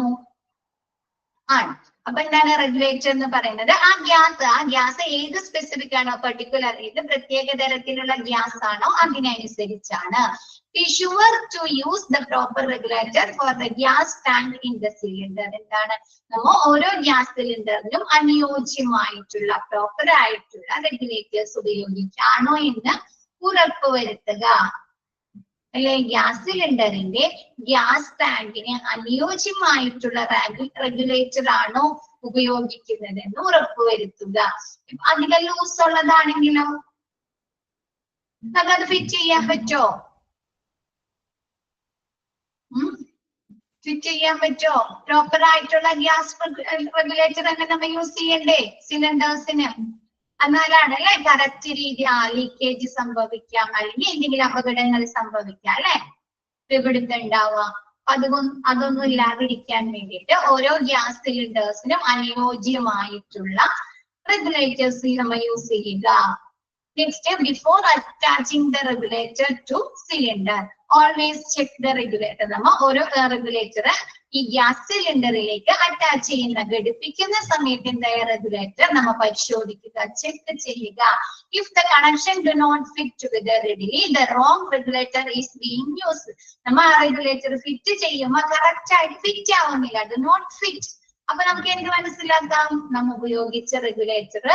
[SPEAKER 1] ആണ്. അപ്പൊ എന്താണ് റെഗുലേറ്റർ എന്ന് പറയുന്നത്? ആ ഗ്യാസ് ഏത് സ്പെസിഫിക് ആണോ, പെർട്ടിക്കുലർ ഏത് പ്രത്യേക തരത്തിലുള്ള ഗ്യാസ് ആണോ അതിനനുസരിച്ചാണ്. Be sure to use the proper regulator for the gas tank in the cylinder. എന്താണ്, നമ്മൾ ഓരോ ഗ്യാസ് സിലിണ്ടറിനും അനുയോജ്യമായിട്ടുള്ള പ്രോപ്പർ ആയിട്ടുള്ള റെഗുലേറ്റേഴ്സ് ഉപയോഗിക്കാണോ എന്ന് ഉറപ്പുവരുത്തുക. അല്ലെ, ഗ്യാസ് സിലിണ്ടറിന്റെ ഗ്യാസ് ടാങ്കിന് അനുയോജ്യമായിട്ടുള്ള റെഗുലേറ്റർ ആണോ ഉപയോഗിക്കുന്നത് എന്ന് ഉറപ്പുവരുത്തുക. അധികം ലൂസ് ഉള്ളതാണെങ്കിലോ നമുക്കത് ഫിറ്റ് ചെയ്യാൻ പറ്റോ? ഫിറ്റ് ചെയ്യാൻ പറ്റോ? പ്രോപ്പർ ആയിട്ടുള്ള ഗ്യാസ് റെഗുലേറ്റർ തന്നെ നമ്മൾ യൂസ് ചെയ്യണ്ടേ സിലിണ്ടേഴ്സിന്? എന്നാലാണ് അല്ലെ കറക്റ്റ് രീതി ലീക്കേജ് സംഭവിക്കാം, അല്ലെങ്കിൽ എന്തെങ്കിലും അപകടങ്ങൾ സംഭവിക്കാം അല്ലെ, പിപിടുത്തം ഉണ്ടാവാം. അതൊന്നും ഇല്ലാതിരിക്കാൻ വേണ്ടിയിട്ട് ഓരോ ഗ്യാസ് സിലിണ്ടേഴ്സിനും അനുയോജ്യമായിട്ടുള്ള റെഗുലേറ്റേഴ്സ് നമ്മൾ യൂസ് ചെയ്യുക. Next, before attaching the regulator to cylinder, always check the regulator. നമ്മ ഓരോ റെഗുലേറ്റർ ഈ ഗ്യാസ് സിലിണ്ടറിലേക്ക് അറ്റാച്ച് ചെയ്യുന്ന ഘടിപ്പിക്കുന്ന സമയത്ത് എന്തായ റെഗുലേറ്റർ നമ്മ പരിശോധിക്കുക, ചെക്ക് ചെയ്യുക. If the connection do not fit together readily, the wrong regulator is being used. നമ്മ ആ റെഗുലേറ്റർ ഫിറ്റ് ചെയ്യുമ്പോൾ കറക്റ്റ് ആയിട്ട് ഫിറ്റ് ആവുന്നില്ല, do not fit. അപ്പൊ നമുക്ക് എന്ത് മനസ്സിലാക്കാം? നമ്മ ഉപയോഗിച്ച റെഗുലേറ്റർ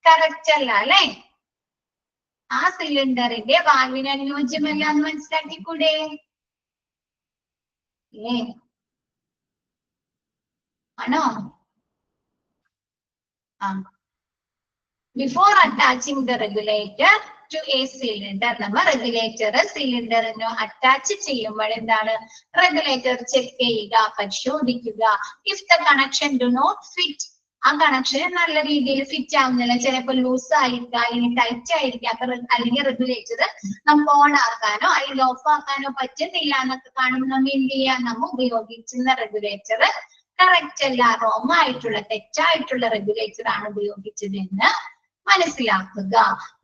[SPEAKER 1] കറക്റ്റ് അല്ല അല്ലെ, ആ സിലിണ്ടറിന്റെ വാൽവിന് അനുയോജ്യമല്ല എന്ന് മനസ്സിലാക്കിക്കൂടെ? ആണോ? Before attaching the regulator to a cylinder, നമ്മൾ റെഗുലേറ്റർ സിലിണ്ടറിന് അറ്റാച്ച് ചെയ്യുമ്പോൾ എന്താണ്, റെഗുലേറ്റർ ചെക്ക് ചെയ്യുക, പരിശോധിക്കുക. If the connection do not fit, ആ കണക്ഷൻ നല്ല രീതിയിൽ ഫിറ്റ് ആവുന്നില്ല, ചിലപ്പോൾ ലൂസ് ആയിരിക്കാം, അല്ലെങ്കിൽ ടൈറ്റ് ആയിരിക്കാം, അല്ലെങ്കിൽ റെഗുലേറ്റർ നമുക്ക് ഓൺ ആക്കാനോ അല്ലെങ്കിൽ ഓഫ് ആക്കാനോ പറ്റുന്നില്ല എന്നൊക്കെ കാണുമ്പോൾ നമ്മൾ എന്ത് ചെയ്യാം, നമ്മൾ ഉപയോഗിക്കുന്ന റെഗുലേറ്റർ കറക്റ്റ് അല്ല, റോങ് ആയിട്ടുള്ള തെറ്റായിട്ടുള്ള റെഗുലേറ്റർ ആണ് ഉപയോഗിച്ചതെന്ന് മനസ്സിലാക്കുക.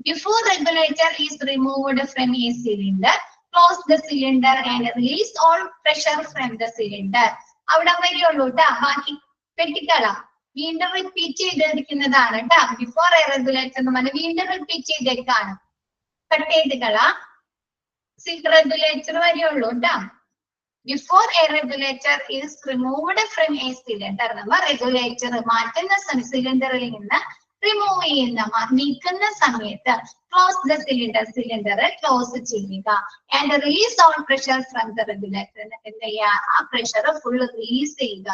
[SPEAKER 1] Before regulator is removed from a cylinder, close the cylinder and release all pressure from the cylinder. അവിടെ വരെയുള്ളൂ കേട്ടാ, ബാക്കി പെട്ടിക്കള. വീണ്ടും റിപ്പീറ്റ് ചെയ്തിരിക്കുന്നതാണ് കേട്ടാ. ബിഫോർ എ റെഗുലേറ്റർ എന്ന് പറഞ്ഞാൽ വീണ്ടും റിപ്പീറ്റ് ചെയ്തേക്കാണ്, കട്ട് ചെയ്ത് കള. റെഗുലേറ്റർ വരെയുള്ളൂ കേട്ടാ. Before a regulator is removed from a cylinder, നമ്മൾ റെഗുലേറ്റർ മാറ്റുന്ന സിലിണ്ടറിൽ നിന്ന് റിമൂവ് ചെയ്യുന്ന നീക്കുന്ന സമയത്ത് close the cylinder, cylinder close ചെയ്യുക. And release all pressure from the regulator, എന്താ ചെയ്യുക, ആ പ്രഷർ ഫുൾ റിലീസ് ചെയ്യുക.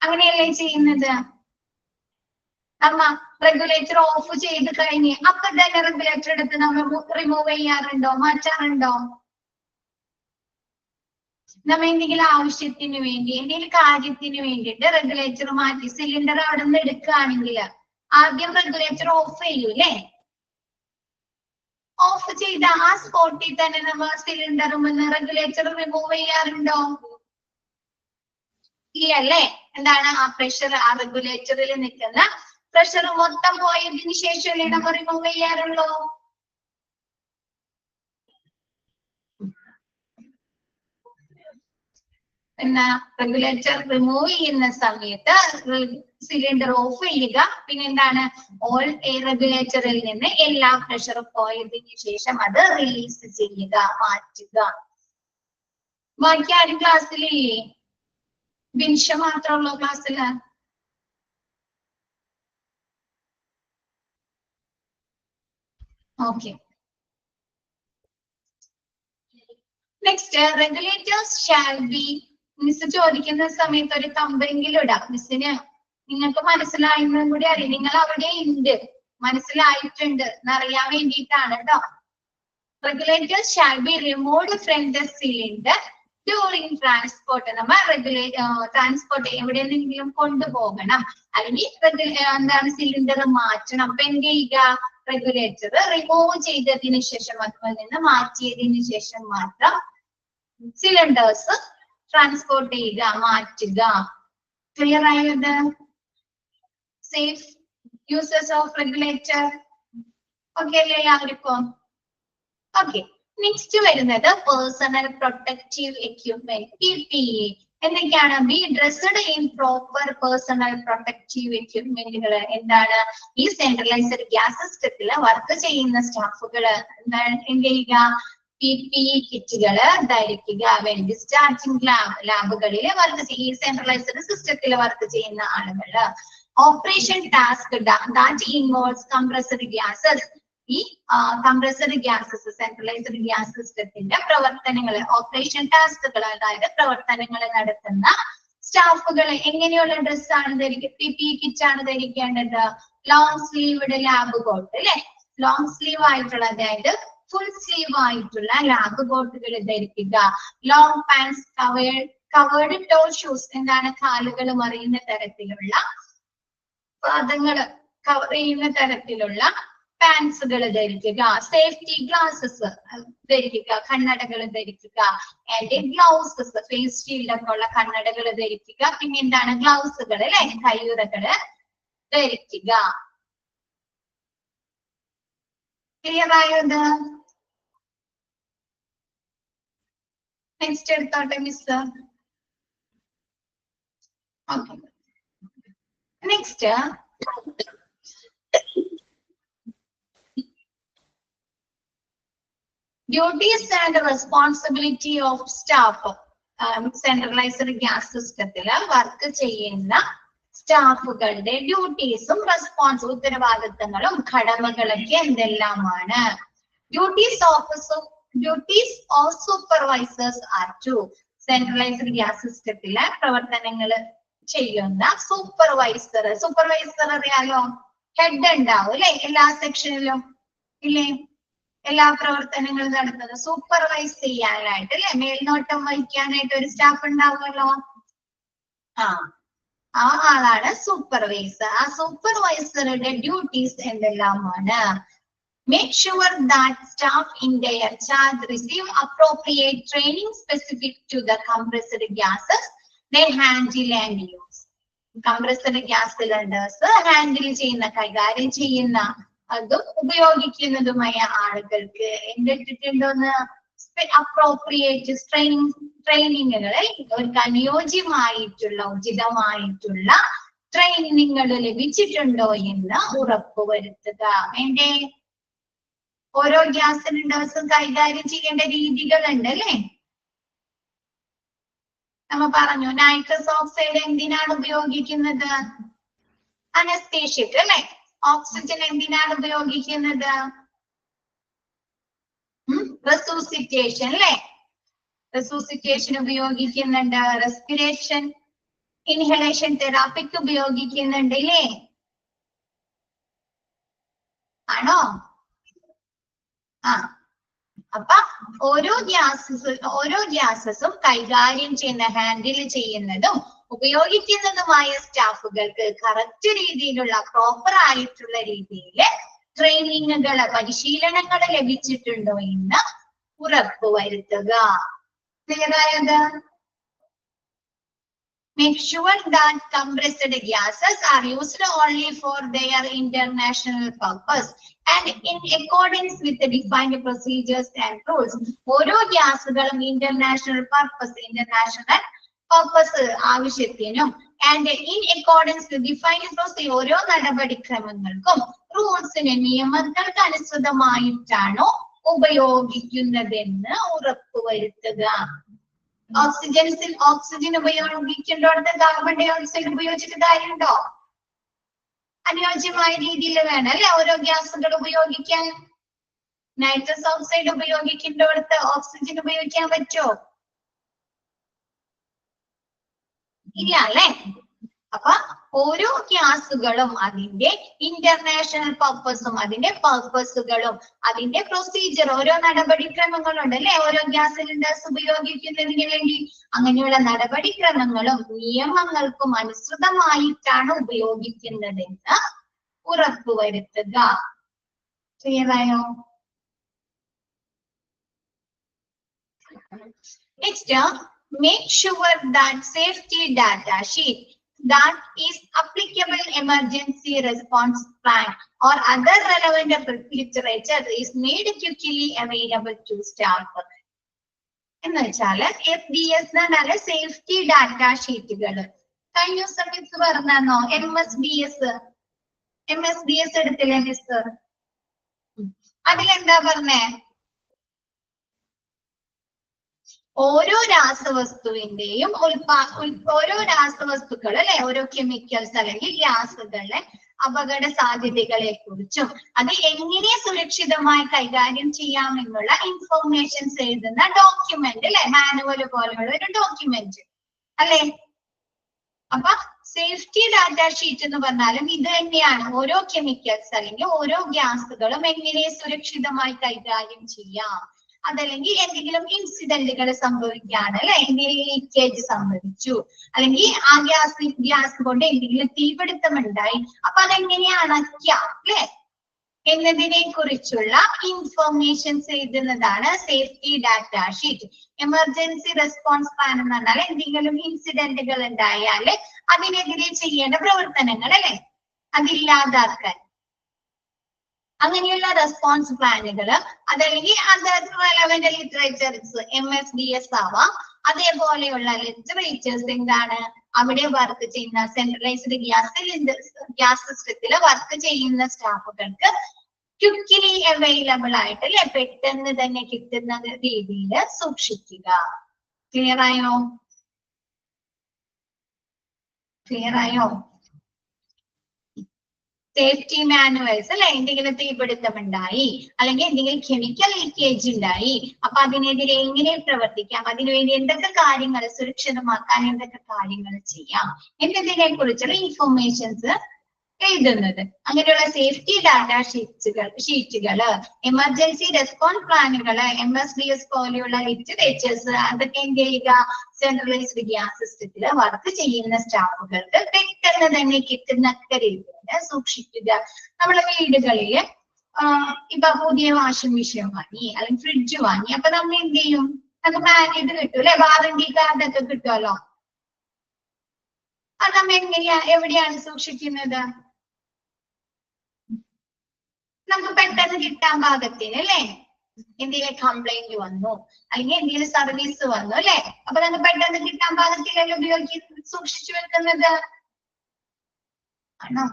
[SPEAKER 1] അങ്ങനെയല്ലേ ചെയ്യുന്നത്? നമ്മ റെഗുലേറ്റർ ഓഫ് ചെയ്ത് കഴിഞ്ഞ് അപ്പൊ തന്നെ റെഗുലേറ്റർ എടുത്ത് നമ്മൾ റിമൂവ് ചെയ്യാറുണ്ടോ, മാറ്റാറുണ്ടോ? നമ്മ എന്തെങ്കിലും ആവശ്യത്തിന് വേണ്ടി, എന്തെങ്കിലും കാര്യത്തിന് വേണ്ടിയിട്ട് റെഗുലേറ്റർ മാറ്റി സിലിണ്ടർ അവിടെ നിന്ന് എടുക്കുകയാണെങ്കിൽ ആദ്യം റെഗുലേറ്റർ ഓഫ് ചെയ്യൂലേ? ഓഫ് ചെയ്ത ആ സ്പോട്ടിൽ തന്നെ നമ്മൾ സിലിണ്ടറും റെഗുലേറ്റർ റിമൂവ് ചെയ്യാറുണ്ടോ? ഇല്ലല്ലേ. എന്താണ്, ആ പ്രഷർ, ആ റെഗുലേറ്ററിൽ നിൽക്കുന്ന പ്രഷർ മൊത്തം പോയതിനു ശേഷമല്ലേ നമ്മൾ റിമൂവ് ചെയ്യാറുള്ളൂ? പിന്നെ റെഗുലേറ്റർ റിമൂവ് ചെയ്യുന്ന സമയത്ത് സിലിണ്ടർ ഓഫ് ചെയ്യുക. പിന്നെ എന്താണ്, ഓൾ എയർ റെഗുലേറ്ററിൽ നിന്ന് എല്ലാ പ്രഷറും പോയതിനു ശേഷം അത് റിലീസ് ചെയ്യുക, മാറ്റുക. ബാക്കി ആരും ക്ലാസ്സിലില്ലേ? ബിൻഷ മാത്രമുള്ളൂ ക്ലാസ്സില്? Okay. Next, regulators shall be, miss ചോദിക്കുന്ന സമയത്ത് ഒരു കമ്പെങ്കിലും ഇടാം. മിസ്സിന് നിങ്ങൾക്ക് മനസ്സിലായെന്നും കൂടി അറിയാം, നിങ്ങൾ അവിടെ ഉണ്ട്, മനസ്സിലായിട്ടുണ്ട് എന്നറിയാൻ വേണ്ടിയിട്ടാണ് കേട്ടോ. Regulators shall be removed from the cylinder during transport നമ്മൾ ട്രാൻസ്പോർട്ട് എവിടെയെങ്കിലും കൊണ്ടുപോകണം, അല്ലെങ്കിൽ എന്താണ് സിലിണ്ടർ മാറ്റണം. അപ്പൊ എന്ത് ചെയ്യുക, റെഗുലേറ്റർ റിമൂവ് ചെയ്തതിന് ശേഷം, അതുപോലെ നിന്ന് മാറ്റിയതിന് ശേഷം മാത്രം സിലിണ്ടേഴ്സ് ട്രാൻസ്പോർട്ട് ചെയ്യുക, മാറ്റുക. ക്ലിയർ ആയത്? Safe uses of regulator. Okay അല്ലേ എല്ലാവർക്കും? ഓക്കെ, നെക്സ്റ്റ് വരുന്നത് പേഴ്സണൽ പ്രൊട്ടക്റ്റീവ് എക്യുപ്മെന്റ്, PPE. എന്തൊക്കെയാണ്? Be dressed in proper personal protective എക്യുപ്മെന്റുകൾ. എന്താണ്? ഈ സെൻട്രലൈസ്ഡ് ഗ്യാസ് സിസ്റ്റത്തിൽ വർക്ക് ചെയ്യുന്ന സ്റ്റാഫുകൾ എന്താണ് എന്ത് ചെയ്യുക? PPE കിറ്റുകള് ധരിക്കുക. വെൻ ഡിസ്ചാർജിംഗ് ലാബുകളിൽ വർക്ക് ഈ സെൻട്രലൈസ്ഡ് സിസ്റ്റത്തിൽ വർക്ക് ചെയ്യുന്ന ആളുകള്. Operation task that involves compressed gases. ഈ കംപ്രസ്ഡ് ഗ്യാസസ് സെൻട്രലൈസ്ഡ് ഗ്യാസ് സിസ്റ്റത്തിന്റെ പ്രവർത്തനങ്ങൾ, ഓപ്പറേഷൻ ടാസ്കുകൾ, അതായത് പ്രവർത്തനങ്ങൾ നടത്തുന്ന സ്റ്റാഫുകൾ എങ്ങനെയുള്ള ഡ്രസ്സാണ് ധരിക്കുക? PPE കിറ്റ് ആണ് ധരിക്കേണ്ടത്. ലോങ് സ്ലീവ്ഡ് ലാബ് കോട്ട് അല്ലെ, ലോങ് സ്ലീവ് ആയിട്ടുള്ള, അതായത് ഫുൾ സ്ലീവ് ആയിട്ടുള്ള ലാബ് കോട്ടുകൾ ധരിക്കുക. Long pants, covered toe shoes. എന്താണ്? കാലുകൾ മറിയുന്ന തരത്തിലുള്ള, പാദങ്ങൾ കവർ ചെയ്യുന്ന തരത്തിലുള്ള പാൻസുകൾ ധരിക്കുക. സേഫ്റ്റി ഗ്ലാസസ് ധരിക്കുക, കണ്ണടകൾ ധരിക്കുക. ആൻഡ് ഗ്ലൗസസ്, ഫേസ് ഷീൽഡ് ഒക്കെ ഉള്ള കണ്ണടകൾ ധരിക്കുക. പിന്നെ എന്താണ്? ഗ്ലൗസുകൾ അല്ലെ, കയ്യുറകള് ധരിക്കുക. ക്ലിയർ ആയത്? നെക്സ്റ്റ് എടുത്തോട്ടെ miss. Okay, next duties and responsibility of staff. Centralised gas സിസ്റ്റത്തില് വർക്ക് ചെയ്യുന്ന സ്റ്റാഫുകളുടെ ഡ്യൂട്ടീസും ഉത്തരവാദിത്തങ്ങളും കടമകളൊക്കെ എന്തെല്ലാമാണ്? Duties of supervisors are two. Centralised gas സിസ്റ്റത്തിലെ പ്രവർത്തനങ്ങൾ ചെയ്യുന്ന സൂപ്പർവൈസർ അറിയാലോ, ഹെഡ് ഉണ്ടാവും അല്ലെ എല്ലാ സെക്ഷനിലും ഇല്ലേ? എല്ലാ പ്രവർത്തനങ്ങളും നടത്തുന്നത് സൂപ്പർവൈസ് ചെയ്യാനായിട്ട് അല്ലെ, മേൽനോട്ടം വഹിക്കാനായിട്ട് ഒരു സ്റ്റാഫ് ഉണ്ടാവുമല്ലോ. ആ ആളാണ് സൂപ്പർവൈസർ. ആ സൂപ്പർവൈസറുടെ ഡ്യൂട്ടീസ് എന്തെല്ലാമാണ്? Make sure that staff in their charge receive appropriate training specific to the compressed gases they handle and use. Compressed gas cylinders handle ചെയ്യുന്ന, കൈകാര്യം ചെയ്യുന്ന, അതും ഉപയോഗിക്കുന്നതുമായ ആളുകൾക്ക് എന്തിട്ടുണ്ടോന്ന് അപ്രോപ്രിയേറ്റ് ട്രെയിനിങ്ങുകൾ, അവർക്ക് അനുയോജ്യമായിട്ടുള്ള ഉചിതമായിട്ടുള്ള ട്രെയിനിങ്ങുകൾ ലഭിച്ചിട്ടുണ്ടോ എന്ന് ഉറപ്പുവരുത്തുക. വേണ്ടേ? ഓരോ ഗ്യാസ് സിലിണ്ടേഴ്സും കൈകാര്യം ചെയ്യേണ്ട രീതികളുണ്ട് അല്ലെ. നമ്മ പറഞ്ഞു നൈട്രസ് ഓക്സൈഡ് എന്തിനാണ് ഉപയോഗിക്കുന്നത്? അനസ്തേഷ്യക്ക് അല്ലെ. ഓക്സിജൻ എന്തിനാണ് ഉപയോഗിക്കുന്നത്? റെസൂസിറ്റേഷൻ അല്ലെ. റെസൂസിറ്റേഷൻ ഉപയോഗിക്കുന്നുണ്ട്. റെസ്പിറേഷൻ ഇൻഹലേഷൻ തെറാപ്പിക്ക് ഉപയോഗിക്കുന്നുണ്ട് അല്ലേ? ആണോ? അപ്പൊ ഓരോ ഗ്യാസസും കൈകാര്യം ചെയ്യുന്ന, ഹാൻഡിൽ ചെയ്യുന്നതും ഉപയോഗിക്കുന്നതുമായ സ്റ്റാഫുകൾക്ക് കറക്റ്റ് രീതിയിലുള്ള, പ്രോപ്പർ ആയിട്ടുള്ള രീതിയിൽ ട്രെയിനിങ്ങുകള്, പരിശീലനങ്ങൾ ലഭിച്ചിട്ടുണ്ടോ എന്ന് ഉറപ്പുവരുത്തുക. ക്ലിയർ ആയത്? Make sure that compressed gases are used only for their international purpose and in accordance with the defined procedures and rules. ഓരോ ഗ്യാസുകളും ഇന്റർനാഷണൽ പർപ്പസ് ആവശ്യത്തിനും and in accordance with defined procedure, ഓരോ നടപടിക്രമങ്ങൾക്കും റൂൾസിന്, നിയമങ്ങൾക്ക് അനുസൃതമായിട്ടാണോ ഉപയോഗിക്കുന്നതെന്ന് ഉറപ്പുവരുത്തുക. ഓക്സിജൻ ഉപയോഗിക്കേണ്ടോടത്ത് കാർബൺ ഡൈ ഓക്സൈഡ് ഉപയോഗിച്ചിട്ട് കാര്യമുണ്ടോ? അനുയോജ്യമായ രീതിയിൽ വേണം അല്ലെ ഓരോ ഗ്യാസുകൾ ഉപയോഗിക്കാൻ. നൈട്രസ് ഓക്സൈഡ് ഉപയോഗിക്കേണ്ടോടത്ത് ഓക്സിജൻ ഉപയോഗിക്കാൻ പറ്റുമോ? ഇല്ല അല്ലെ. അപ്പൊ ഓരോ ഗ്യാസുകളും അതിന്റെ ഇന്റർനാഷണൽ പർപ്പസും അതിന്റെ പർപ്പസുകളും അതിന്റെ പ്രൊസീജിയർ ഓരോ നടപടിക്രമങ്ങളുണ്ട് അല്ലെ, ഓരോ ഗ്യാസ് സിലിണ്ടേഴ്സ് ഉപയോഗിക്കുന്നതിന് വേണ്ടി അങ്ങനെയുള്ള നടപടിക്രമങ്ങളും നിയമങ്ങൾക്കും അനുസൃതമായിട്ടാണ് ഉപയോഗിക്കുന്നതെന്ന് ഉറപ്പുവരുത്തുക. ക്ലിയറായോ? Next, make sure that safety data sheet that is applicable emergency response plan or other relevant literature is made quickly available to staff. എന്ന് വെച്ചാല് FDS എന്നാണ് സേഫ്റ്റി ഡാറ്റ ഷീറ്റുകൾ. കഴിഞ്ഞ ദിവസം മിസ് പറഞ്ഞോ MSDS എടുത്തില്ലേ മിസ്? അതിലെന്താ പറഞ്ഞേ? ഓരോ രാസവസ്തുവിന്റെയും ഓരോ രാസവസ്തുക്കൾ അല്ലെ, ഓരോ കെമിക്കൽസ് അല്ലെങ്കിൽ ഗ്യാസുകളെ അപകട സാധ്യതകളെ കുറിച്ചും അത് എങ്ങനെ സുരക്ഷിതമായി കൈകാര്യം ചെയ്യാമെന്നുള്ള ഇൻഫോർമേഷൻസ് എഴുതുന്ന ഡോക്യുമെന്റ് അല്ലെ, മാനുവൽ പോലെയുള്ള ഒരു ഡോക്യുമെന്റ് അല്ലെ. അപ്പൊ സേഫ്റ്റി ഡാറ്റ ഷീറ്റ് എന്ന് പറഞ്ഞാലും ഇത് തന്നെയാണ്. ഓരോ കെമിക്കൽസ് അല്ലെങ്കിൽ ഓരോ ഗ്യാസുകളും എങ്ങനെ സുരക്ഷിതമായി കൈകാര്യം ചെയ്യാം, അതല്ലെങ്കിൽ എന്തെങ്കിലും ഇൻസിഡന്റുകൾ സംഭവിക്കുകയാണ് അല്ലെ, എന്തെങ്കിലും ലീക്കേജ് സംഭവിച്ചു അല്ലെങ്കിൽ ആ ഗ്യാസ് കൊണ്ട് എന്തെങ്കിലും തീപിടുത്തം ഉണ്ടായി, അപ്പൊ അതെങ്ങനെയാണ് അണയ്ക്കാം അല്ലെ എന്നതിനെ കുറിച്ചുള്ള ഇൻഫോർമേഷൻസ് എഴുതുന്നതാണ് safety data sheet. Emergency response plan എന്ന് പറഞ്ഞാൽ എന്തെങ്കിലും ഇൻസിഡന്റുകൾ ഉണ്ടായാല് അതിനെതിരെ ചെയ്യേണ്ട പ്രവർത്തനങ്ങൾ അല്ലെ, അതില്ലാതാക്കാൻ അങ്ങനെയുള്ള റെസ്പോൺസ് പ്ലാനുകൾ, അതല്ലെങ്കിൽ അതർ റെലവന്റ് ലിറ്ററേച്ചേഴ്സ് MSDS ആവാം, അതേപോലെയുള്ള ലിറ്ററേച്ചേഴ്സ് എന്താണ് അവിടെ വർക്ക് ചെയ്യുന്ന സെൻട്രലൈസ്ഡ് ഗ്യാസ് സിസ്റ്റത്തിൽ വർക്ക് ചെയ്യുന്ന സ്റ്റാഫുകൾക്ക് ക്വിക്കലി അവൈലബിൾ ആയിട്ട് അല്ലെ, പെട്ടെന്ന് തന്നെ കിട്ടുന്ന രീതിയിൽ സൂക്ഷിക്കുക. ക്ലിയർ ആയോ? സേഫ്റ്റി മാനുവൽസ് അല്ലെ, എന്തെങ്കിലും തീപിടുത്തം ഉണ്ടായി അല്ലെങ്കിൽ എന്തെങ്കിലും കെമിക്കൽ ലീക്കേജ് ഉണ്ടായി, അപ്പൊ അതിനെതിരെ എങ്ങനെ പ്രവർത്തിക്കാം, അതിനുവേണ്ടി എന്തൊക്കെ കാര്യങ്ങൾ സുരക്ഷിതമാക്കാൻ എന്തൊക്കെ കാര്യങ്ങൾ ചെയ്യാം എന്നതിനെ കുറിച്ചുള്ള ഇൻഫോർമേഷൻസ് എഴുതുന്നത്. അങ്ങനെയുള്ള സേഫ്റ്റി ഡാറ്റ ഷീറ്റുകള് എമർജൻസി റെസ്പോൺസ് പ്ലാനുകള് MSDS പോലെയുള്ള ലിറ്ററേച്ചേഴ്സ് അതൊക്കെ എന്ത് ചെയ്യുക, സെൻട്രലൈസ്ഡ് ഗ്യാസ് സിസ്റ്റത്തിൽ വർക്ക് ചെയ്യുന്ന സ്റ്റാഫുകൾക്ക് പെട്ടെന്ന് തന്നെ കിട്ടുന്ന രീതിയിൽ സൂക്ഷിക്കുക. നമ്മുടെ വീടുകളില് ഇപ്പൊ പുതിയ വാഷിംഗ് മെഷീൻ വാങ്ങി അല്ലെങ്കിൽ ഫ്രിഡ്ജ് വാങ്ങി, അപ്പൊ നമ്മൾ എന്ത് ചെയ്യും, നമുക്ക് ഇത് കിട്ടും അല്ലെ, വാറന്റി കാർഡ് ഒക്കെ കിട്ടുമല്ലോ. അത് നമ്മൾ എവിടെയാണ് സൂക്ഷിക്കുന്നത്? നമുക്ക് പെട്ടെന്ന് കിട്ടാൻ പാകത്തിന് അല്ലെ, എന്തെങ്കിലും കംപ്ലൈന്റ് വന്നു അല്ലെങ്കിൽ എന്തെങ്കിലും സർവീസ് വന്നു അല്ലെ, അപ്പൊ നമുക്ക് പെട്ടെന്ന് കിട്ടാൻ പാകത്തിലല്ലേ സൂക്ഷിച്ചു വെക്കുന്നത് ആണോ?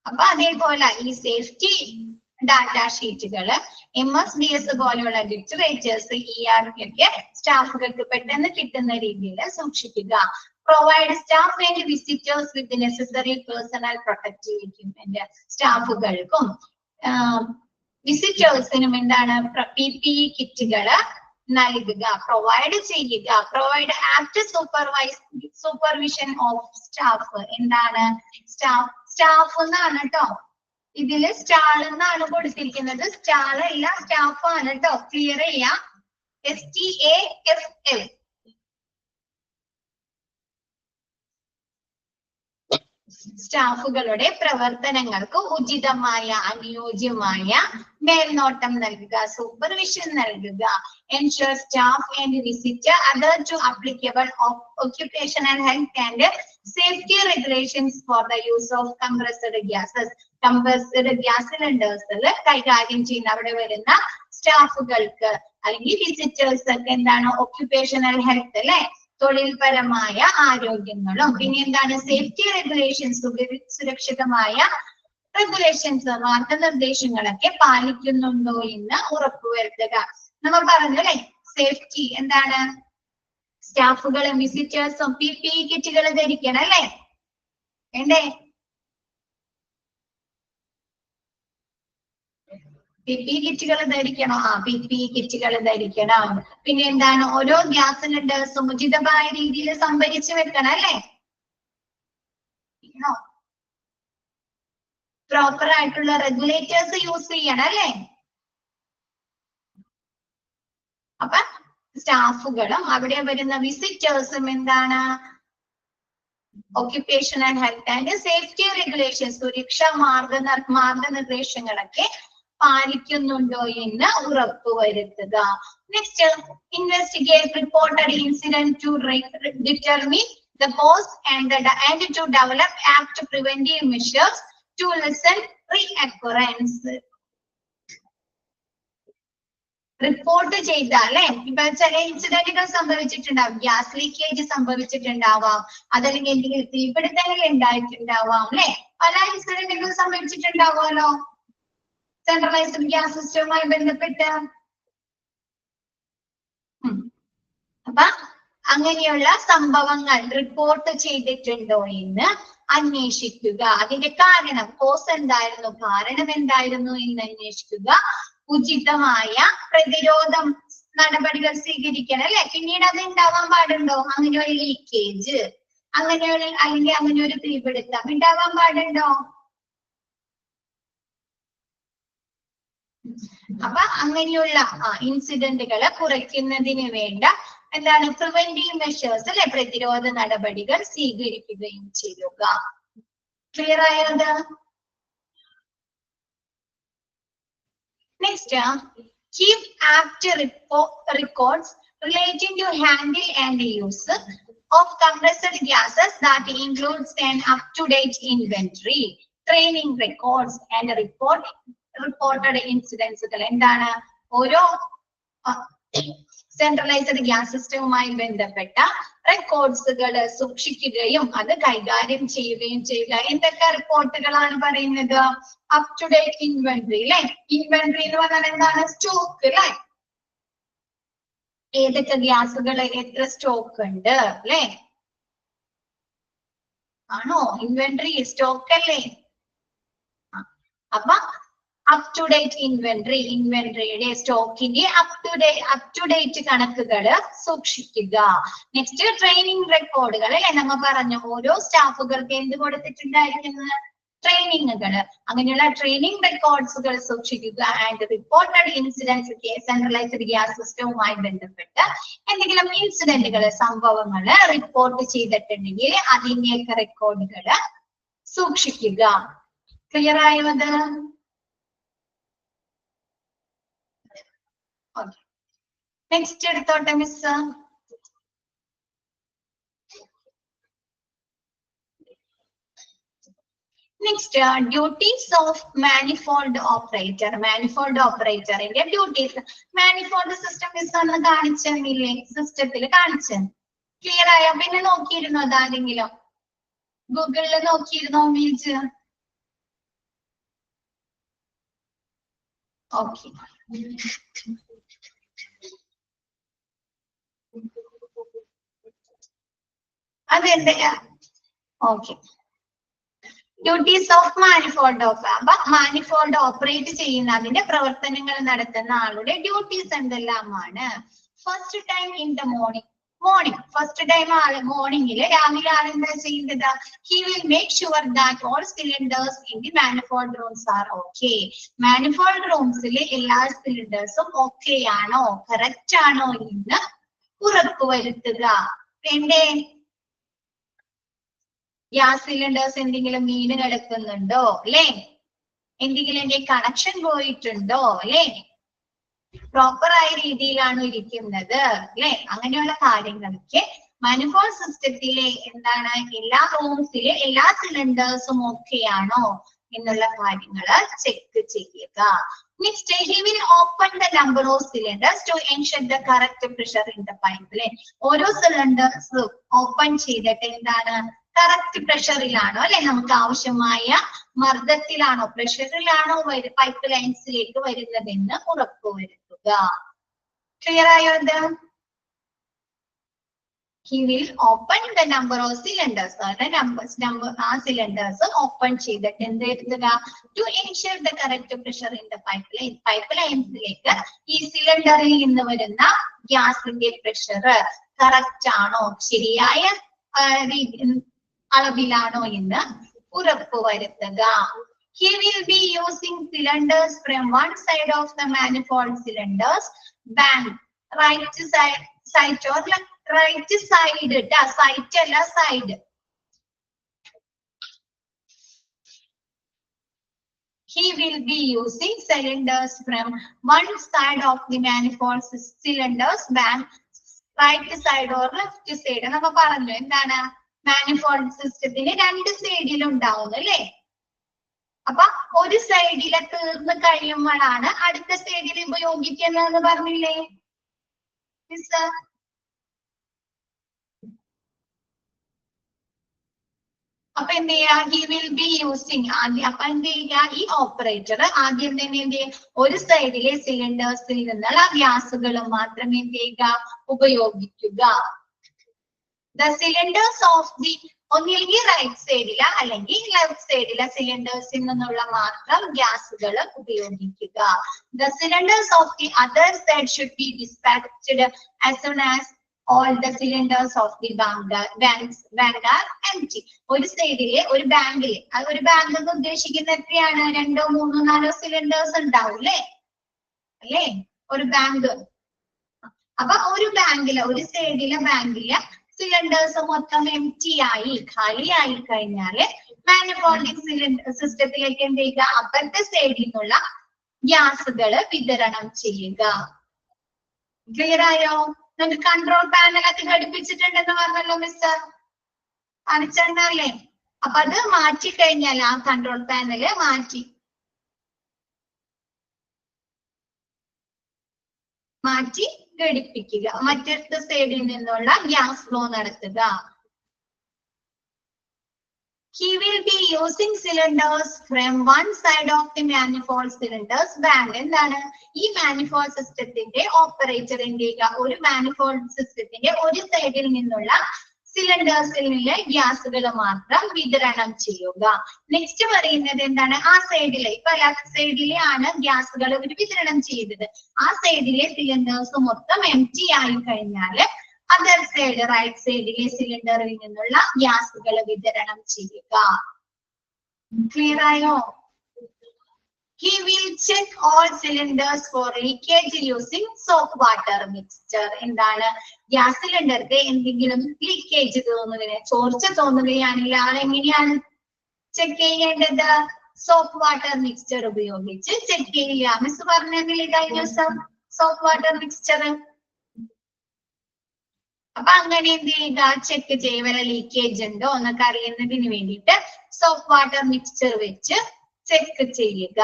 [SPEAKER 1] അപ്പൊ അതേപോലെ ഈ സേഫ്റ്റി ഡാറ്റ ഷീറ്റുകള് MSDS പോലെയുള്ള ലിറ്ററേച്ചേഴ്സ് ERP ഒക്കെ സ്റ്റാഫുകൾക്ക് പെട്ടെന്ന് കിട്ടുന്ന രീതിയിൽ സൂക്ഷിക്കുക. Provide staff and visitors with necessary personal protective equipment. സ്റ്റാഫുകൾക്കും വിസിറ്റേഴ്സിനും എന്താണ് PPE കിറ്റുകള് നൽകുക, പ്രൊവൈഡ് ചെയ്യുക. Provide apt supervision of staff. എന്താണ് സ്റ്റാഫ് എന്നാണ് കേട്ടോ, ഇതില് സ്റ്റാൾ എന്നാണ് കൊടുത്തിരിക്കുന്നത്, സ്റ്റാൾ അല്ല സ്റ്റാഫ് ആണ് കേട്ടോ. ക്ലിയർ ചെയ്യാം, STAFL. സ്റ്റാഫുകളുടെ പ്രവർത്തനങ്ങൾക്ക് ഉചിതമായ അനുയോജ്യമായ മേൽനോട്ടം നൽകുക, സൂപ്പർവിഷൻ നൽകുക. Ensure staff and visitor adhere to applicable occupational health and safety regulations for the use of compressed gases. Compressed gas cylinders കൈകാര്യം ചെയ്യുന്ന അവിടെ വരുന്ന സ്റ്റാഫുകൾക്ക് അല്ലെങ്കിൽ വിസിറ്റേഴ്സ് ഒക്കെ എന്താണ് occupational health അല്ലെ, തൊഴിൽപരമായ ആരോഗ്യങ്ങളും പിന്നെ എന്താണ് സേഫ്റ്റി റെഗുലേഷൻസ്, സുരക്ഷിതമായ റെഗുലേഷൻസ് മാർഗനിർദ്ദേശങ്ങളൊക്കെ പാലിക്കുന്നുണ്ടോ എന്ന് ഉറപ്പുവരുത്തുക. നമ്മൾ പറഞ്ഞു അല്ലെ, സേഫ്റ്റി എന്താണ്, സ്റ്റാഫുകളും വിസിറ്റേഴ്സും PPE കിറ്റുകൾ ധരിക്കണം അല്ലെ, വേണ്ടേ? PPE കിറ്റുകൾ ധരിക്കണോ? PPE കിറ്റുകൾ ധരിക്കണം. പിന്നെ എന്താണ്, ഓരോ ഗ്യാസ് സിലിണ്ടേഴ്സും ഉചിതമായ രീതിയിൽ സംഭരിച്ചു വെക്കണം അല്ലെ. പ്രോപ്പർ ആയിട്ടുള്ള റെഗുലേറ്റേഴ്സ് യൂസ് ചെയ്യണം അല്ലേ? അപ്പൊ സ്റ്റാഫുകളും അവിടെ വരുന്ന വിസിറ്റേഴ്സും എന്താണ് occupational health and safety regulations സുരക്ഷാ മാർഗനിർദ്ദേശങ്ങളൊക്കെ പാലിക്കുന്നുണ്ടോ എന്ന് ഉറപ്പുവരുത്തുക. Next, investigate reported incident to determine the cause and to develop apt preventive measures to lessen reoccurrence. Report ചെയ്താലേ ഇപ്പൊ ചില ഇൻസിഡന്റുകൾ സംഭവിച്ചിട്ടുണ്ടാവും, ഗ്യാസ് ലീക്കേജ് സംഭവിച്ചിട്ടുണ്ടാവാം, അതല്ലെങ്കിൽ എന്തെങ്കിലും തീപിടുത്തങ്ങൾ ഉണ്ടായിട്ടുണ്ടാവാം അല്ലെ, പല ഇൻസിഡന്റുകൾ സംഭവിച്ചിട്ടുണ്ടാവുമല്ലോ സെൻട്രലൈസ്ഡ് ഗ്യാസ് സിസ്റ്റവുമായി ബന്ധപ്പെട്ട്. അപ്പൊ അങ്ങനെയുള്ള സംഭവങ്ങൾ റിപ്പോർട്ട് ചെയ്തിട്ടുണ്ടോ എന്ന് അന്വേഷിക്കുക. അതിന്റെ കാരണം, കോസ് എന്തായിരുന്നു, കാരണം എന്തായിരുന്നു എന്ന് അന്വേഷിക്കുക. ഉചിതമായ പ്രതിരോധ നടപടികൾ സ്വീകരിക്കണം അല്ലെ. പിന്നീട് അത് ഉണ്ടാവാൻ പാടുണ്ടോ, അങ്ങനെ ഒരു ലീക്കേജ്, അങ്ങനെയുള്ള അല്ലെങ്കിൽ അങ്ങനെ ഒരു തീപിടുത്തം ഉണ്ടാവാൻ പാടുണ്ടോ? അപ്പൊ അങ്ങനെയുള്ള ഇൻസിഡന്റുകളെ കുറയ്ക്കുന്നതിന് വേണ്ട എന്താണ് പ്രിവെന്റീവ് മെഷേഴ്സ് അല്ലെ, പ്രതിരോധ നടപടികൾ സ്വീകരിക്കുകയും ചെയ്യുക. ക്ലിയർ ആയത്? Next, keep apt records relating to handle and use of compressed gases that includes an up-to-date inventory, training records and reported incidents. എന്താണ് ഓരോ സെൻട്രലൈസ്ഡ് ഗ്യാസ് സിസ്റ്റവുമായി ബന്ധപ്പെട്ട റെക്കോർഡ്സുകൾ സൂക്ഷിക്കുകയും അത് കൈകാര്യം ചെയ്യുകയും ചെയ്യുക. എന്തൊക്കെ റിപ്പോർട്ടുകളാണ് പറയുന്നത്? അപ് ടു ഡേറ്റ് ഇൻവെന്ററി അല്ലെ. ഇൻവെന്ററി എന്ന് പറഞ്ഞാൽ എന്താണ്? സ്റ്റോക്ക് അല്ലെ. ഏതൊക്കെ ഗ്യാസുകൾ എത്ര സ്റ്റോക്ക് ഉണ്ട് അല്ലെ, ആണോ? ഇൻവെന്ററി സ്റ്റോക്ക് അല്ലേ. അപ്പൊ അപ് ടു ഡേറ്റ് ഇൻവെന്ററി, ഇൻവെന്ററിയുടെ സ്റ്റോക്കിന്റെ അപ് ടു ഡേറ്റ് കണക്കുകൾ സൂക്ഷിക്കുക. നെക്സ്റ്റ്, ട്രെയിനിങ് റെക്കോർഡുകൾ അല്ലെ. നമ്മ പറഞ്ഞു ഓരോ സ്റ്റാഫുകൾക്ക് എന്ത് കൊടുത്തിട്ടുണ്ടായിരിക്കുന്നത്? ട്രെയിനിങ്ങുകൾ. അങ്ങനെയുള്ള ട്രെയിനിങ് റെക്കോർഡ്സുകൾ സൂക്ഷിക്കുക. And reported incidents, centralised gas സിസ്റ്റവുമായി ബന്ധപ്പെട്ട് എന്തെങ്കിലും ഇൻസിഡന്റുകൾ, സംഭവങ്ങൾ റിപ്പോർട്ട് ചെയ്തിട്ടുണ്ടെങ്കിൽ അതിന്റെയൊക്കെ റെക്കോർഡുകൾ സൂക്ഷിക്കുക. ക്ലിയർ ആയത്? നെക്സ്റ്റ് എടുത്തോട്ടെ miss. Next, duties of manifold operator. Manifold ഓപ്പറേറ്ററിന്റെ ഡ്യൂട്ടീസ്. മാനിഫോൾഡ് സിസ്റ്റം മിസ് ഒന്ന് കാണിച്ചെന്നില്ലേ, സിസ്റ്റത്തിൽ കാണിച്ചു. ക്ലിയർ ആയോ? പിന്നെ നോക്കിയിരുന്നോ അതാരെങ്കിലും? ഗൂഗിളിൽ നോക്കിയിരുന്നോ ഇമേജ്? ഓക്കെ. അതെന്താ? ഓക്കെ. ഡ്യൂട്ടീസ് ഓഫ് മാനിഫോൾഡ് അപ്പൊ മാനിഫോൾഡ് ഓപ്പറേറ്റ് ചെയ്യുന്ന അതിന്റെ പ്രവർത്തനങ്ങൾ നടത്തുന്ന ആളുടെ ഡ്യൂട്ടീസ് എന്തെല്ലാമാണ്? First time in the morning. First time മോർണിംഗില് രാവിലെ ആളെന്താ ചെയ്യുന്നത്? He will make sure that all cylinders in the manifold rooms are okay. Manifold റൂംസിലെ എല്ലാ സിലിണ്ടേഴ്സും ഓക്കെ ആണോ, കറക്റ്റ് ആണോ എന്ന് ഉറപ്പുവരുത്തുക. വേണ്ടേ? ഗ്യാസ് സിലിണ്ടേഴ്സ് എന്തെങ്കിലും വീണ് കിടക്കുന്നുണ്ടോ അല്ലെ, എന്തെങ്കിലും കണക്ഷൻ പോയിട്ടുണ്ടോ അല്ലെ, പ്രോപ്പർ ആയ രീതിയിലാണോ ഇരിക്കുന്നത് അല്ലെ, അങ്ങനെയുള്ള കാര്യങ്ങളൊക്കെ മാനിഫോൾഡ് സിസ്റ്റത്തിലെ എന്താണ് എല്ലാ റൂംസിലെ എല്ലാ സിലിണ്ടേഴ്സും ഓക്കെ ആണോ എന്നുള്ള കാര്യങ്ങൾ ചെക്ക് ചെയ്യുക. Next, he will open the number of cylinders to ensure the correct pressure in the pipeline. ഓരോ സിലിണ്ടേഴ്സും ഓപ്പൺ ചെയ്തിട്ട് എന്താണ് കറക്റ്റ് പ്രഷറിലാണോ അല്ലെ, നമുക്ക് ആവശ്യമായ മർദ്ദത്തിലാണോ പ്രഷറിലാണോ പൈപ്പ് ലൈൻസിലേക്ക് വരുന്നതെന്ന് ഉറപ്പുവരുത്തുക. ക്ലിയർ ആയോ? ഇത് he will open the number of cylinders. ആ സിലിണ്ടേഴ്സ് ഓപ്പൺ ചെയ്തിട്ട് എന്ത് വരുത്തുക? to ensure the correct pressure in the pipeline. Pipe ലൈൻസിലേക്ക് ഈ സിലിണ്ടറിൽ നിന്ന് വരുന്ന ഗ്യാസിന്റെ പ്രഷർ കറക്റ്റ് ആണോ, ശരിയായ അളവിലാണോ എന്ന് ഉറപ്പുവരുത്തുക. He will be using cylinders from one side of the manifold cylinders bank. Right side or right side. Side alla side. He will be using cylinders from one side of the manifold cylinders bank. Right side or left side. നമ്മ പറഞ്ഞു എന്താണ് manifold systemത്തിന് രണ്ട് സൈഡിലും ഉണ്ടാവും അല്ലേ? അപ്പൊ ഒരു സൈഡിലെ തീർന്ന് കഴിയുമ്പോഴാണ് അടുത്ത സൈഡിൽ ഉപയോഗിക്കുന്നതെന്ന് പറഞ്ഞില്ലേ മിസ്? അപ്പൊ എന്ത് ചെയ്യാ? ഹി വിൽ ബി യൂസിങ് ആദ്യം. അപ്പൊ എന്ത് ചെയ്യുക? ഈ ഓപ്പറേറ്റർ ആദ്യം തന്നെ എന്ത് ചെയ്യും? ഒരു സൈഡിലെ സിലിണ്ടേഴ്സിൽ നിന്നുള്ള ഗ്യാസുകൾ മാത്രമേ എന്ത് ചെയ്യുക? ഉപയോഗിക്കുക. The cylinders of the ഒന്നില്ലെങ്കിൽ റൈറ്റ് സൈഡില അല്ലെങ്കിൽ ലെഫ്റ്റ് സൈഡിലെ സിലിണ്ടേഴ്സിൽ നിന്നുള്ള മാത്രം ഗ്യാസുകൾ ഉപയോഗിക്കുക. The cylinders of the other side should be dispatched as soon as all the cylinders of the bank are empty. ഒരു സൈഡിലെ ഒരു ബാങ്കില്, അത് ഒരു ബാങ്ക് എന്ന് ഉദ്ദേശിക്കുന്ന എത്രയാണ്? 2, 3, 4 സിലിണ്ടേഴ്സ് ഉണ്ടാവും അല്ലേ? ഒരു ബാങ്ക്. അപ്പൊ ഒരു ബാങ്കില്, ഒരു സൈഡിലെ ബാങ്കില് സിലിണ്ടേഴ്സ് മൊത്തം എംറ്റി ആയി ഖാലിയായി കഴിഞ്ഞാല് മാനിഫോൾഡിംഗ് സിസ്റ്റത്തിലേക്ക് എന്ത് ചെയ്യുക? അപ്പുറത്തെ സൈഡിൽ നിന്നുള്ള ഗ്യാസുകൾ വിതരണം ചെയ്യുക. ക്ലിയർ ആയോ? നമുക്ക് കൺട്രോൾ പാനലൊക്കെ ഘടിപ്പിച്ചിട്ടുണ്ടെന്ന് പറഞ്ഞല്ലോ മിസ്റ്റർ, കാണിച്ചല്ലേ? അപ്പൊ അത് മാറ്റി കഴിഞ്ഞാൽ ആ കൺട്രോൾ പാനല് മാറ്റി ഘടിപ്പിക്കുക. മറ്റടുത്ത സൈഡിൽ നിന്നുള്ള ഗ്യാസ് ഫ്ലോ നടത്തുക. He will be using cylinders from one side of the manifold cylinders bank. എന്താണ് ഈ മാനിഫോൾഡ് സിസ്റ്റത്തിന്റെ ഓപ്പറേറ്റർ എന്ത് ചെയ്യുക? ഒരു മാനിഫോൾഡ് സിസ്റ്റത്തിന്റെ ഒരു സൈഡിൽ നിന്നുള്ള സിലിണ്ടേഴ്സിൽ നിന്ന് ഗ്യാസുകൾ മാത്രം വിതരണം ചെയ്യുക. നെക്സ്റ്റ് പറയുന്നത് എന്താണ്? ആ സൈഡിലെ, ഇപ്പൊ ലെഫ്റ്റ് സൈഡിലെ ആണ് ഗ്യാസുകൾ വിതരണം ചെയ്തത്. ആ സൈഡിലെ സിലിണ്ടേഴ്സ് മൊത്തം എംറ്റി ആയി കഴിഞ്ഞാല് അതർ സൈഡ് റൈറ്റ് സൈഡിലെ സിലിണ്ടറിൽ നിന്നുള്ള ഗ്യാസുകൾ വിതരണം ചെയ്യുക. ക്ലിയർ ആയോ? He will check all cylinders for leakage using soap water mixture. എന്താണ്? ഗ്യാസ് സിലിണ്ടർക്ക് എന്തെങ്കിലും ലീക്കേജ് ചോർച്ച തോന്നുകയാണെങ്കിൽ അതെങ്ങനെയാണ് ചെക്ക് ചെയ്യേണ്ടത്? സോപ്പ് വാട്ടർ മിക്സ്ചർ ഉപയോഗിച്ച് ചെക്ക് ചെയ്യുക. മിസ് പറഞ്ഞില്ലേ കഴിഞ്ഞ ദിവസം സോപ്പ് വാട്ടർ മിക്സ്ചർ? അപ്പൊ അങ്ങനെ എന്ത് ചെയ്യുക? ചെക്ക് ചെയ്യുക, വല്ല ലീക്കേജ് ഉണ്ടോ എന്നൊക്കെ അറിയുന്നതിന് വേണ്ടിയിട്ട് സോപ്പ് വാട്ടർ മിക്സ്ചർ വെച്ച് ചെക്ക് ചെയ്യുക.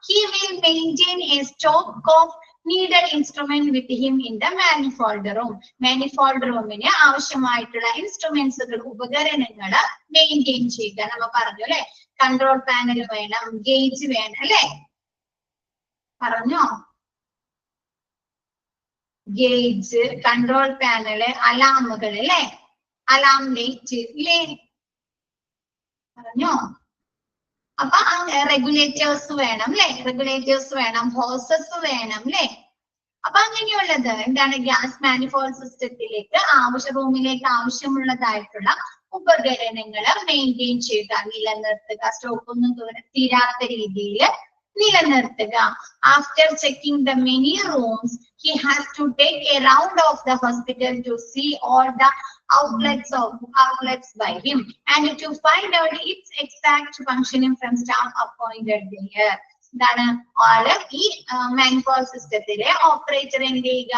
[SPEAKER 1] He will maintain a stock of needed instrument with him in the manifold room. manifold roomന് ആവശ്യമായിട്ടുള്ള ഇൻസ്ട്രുമെന്റ്സുകൾ, ഉപകരണങ്ങൾ മെയിൻറ്റെയിൻ ചെയ്യുക. നമ്മ പറഞ്ഞു അല്ലെ? കൺട്രോൾ പാനൽ വേണം, ഗേജ് വേണം അല്ലെ? പറഞ്ഞോ? ഗേജ്, കൺട്രോൾ പാനല്, അലാമുകൾ അല്ലെ? അലാം ലൈറ്റ് ഇല്ലേ? പറഞ്ഞോ? അപ്പൊ റെഗുലേറ്റേഴ്സ് വേണം അല്ലെ? റെഗുലേറ്റേഴ്സ് വേണം, ഹോസസ് വേണം അല്ലെ? അപ്പൊ അങ്ങനെയുള്ളത് എന്താണ്? ഗ്യാസ് മാനിഫോൾഡ് സിസ്റ്റത്തിലേക്ക് റൂമിലേക്ക് ആവശ്യമുള്ളതായിട്ടുള്ള ഉപകരണങ്ങൾ മെയിൻറ്റെയിൻ ചെയ്യുക, നിലനിർത്തുക, സ്റ്റോക്ക് ഒന്നും തീരാത്ത രീതിയിൽ നിലനിർത്തുക. After checking the many rooms, he has to take a round of the hospital to see all the outlets by him and to find out its exact functioning from staff appointed there. എന്താണ്? ആള് ഈ manifold സിസ്റ്റത്തിലെ operator എന്ത് ചെയ്യുക?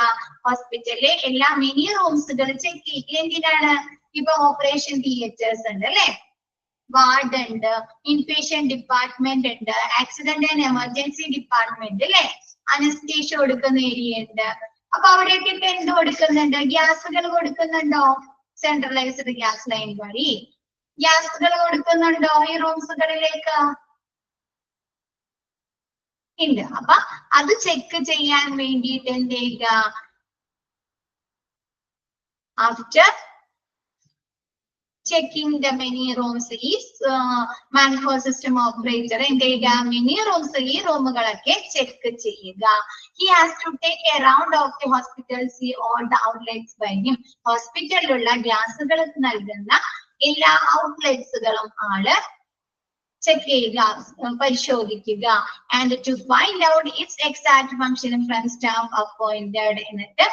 [SPEAKER 1] ഹോസ്പിറ്റലിലെ എല്ലാ mini റൂംസുകൾ check ചെയ്യുക. എന്തിനാണ്? ഇപ്പൊ ഓപ്പറേഷൻ തിയേറ്റേഴ്സ് ഉണ്ട് അല്ലെ? വാർഡ് ഉണ്ട്, ഇൻപേഷ്യന്റ് ഡിപ്പാർട്ട്മെന്റ് ഉണ്ട്, ആക്സിഡന്റ് ആൻഡ് എമർജൻസി ഡിപ്പാർട്ട്മെന്റ് അല്ലെ? അനസ്തീഷ്യ കൊടുക്കുന്ന ഏരിയ ഉണ്ട്. അപ്പൊ അവിടെയൊക്കെ ഇപ്പൊ എന്ത് കൊടുക്കുന്നുണ്ട്? ഗ്യാസുകൾ കൊടുക്കുന്നുണ്ടോ? സെൻട്രലൈസ്ഡ് ഗ്യാസ് ലൈൻ വഴി ഗ്യാസുകൾ കൊടുക്കുന്നുണ്ടോ ഈ റൂംസുകളിലേക്ക്? ഇല്ല. അപ്പൊ അത് ചെക്ക് ചെയ്യാൻ വേണ്ടിയിട്ട് എന്ത് ചെയ്യുക? After checking the many rooms is manifold system operator എന്ത് ചെയ്യുക? many rooms, ഈ റൂമുകളൊക്കെ ചെക്ക് ചെയ്യുക. He has to take a round of the hospital, see all the outlets by him. ഹോസ്പിറ്റലിലുള്ള ഗ്യാസുകൾ നൽകുന്ന എല്ലാ ഔട്ട്ലെറ്റ്സുകളും ആള് ചെക്ക് ചെയ്യുക, പരിശോധിക്കുക. And to find out its exact function from staff appointed. എന്നിട്ട്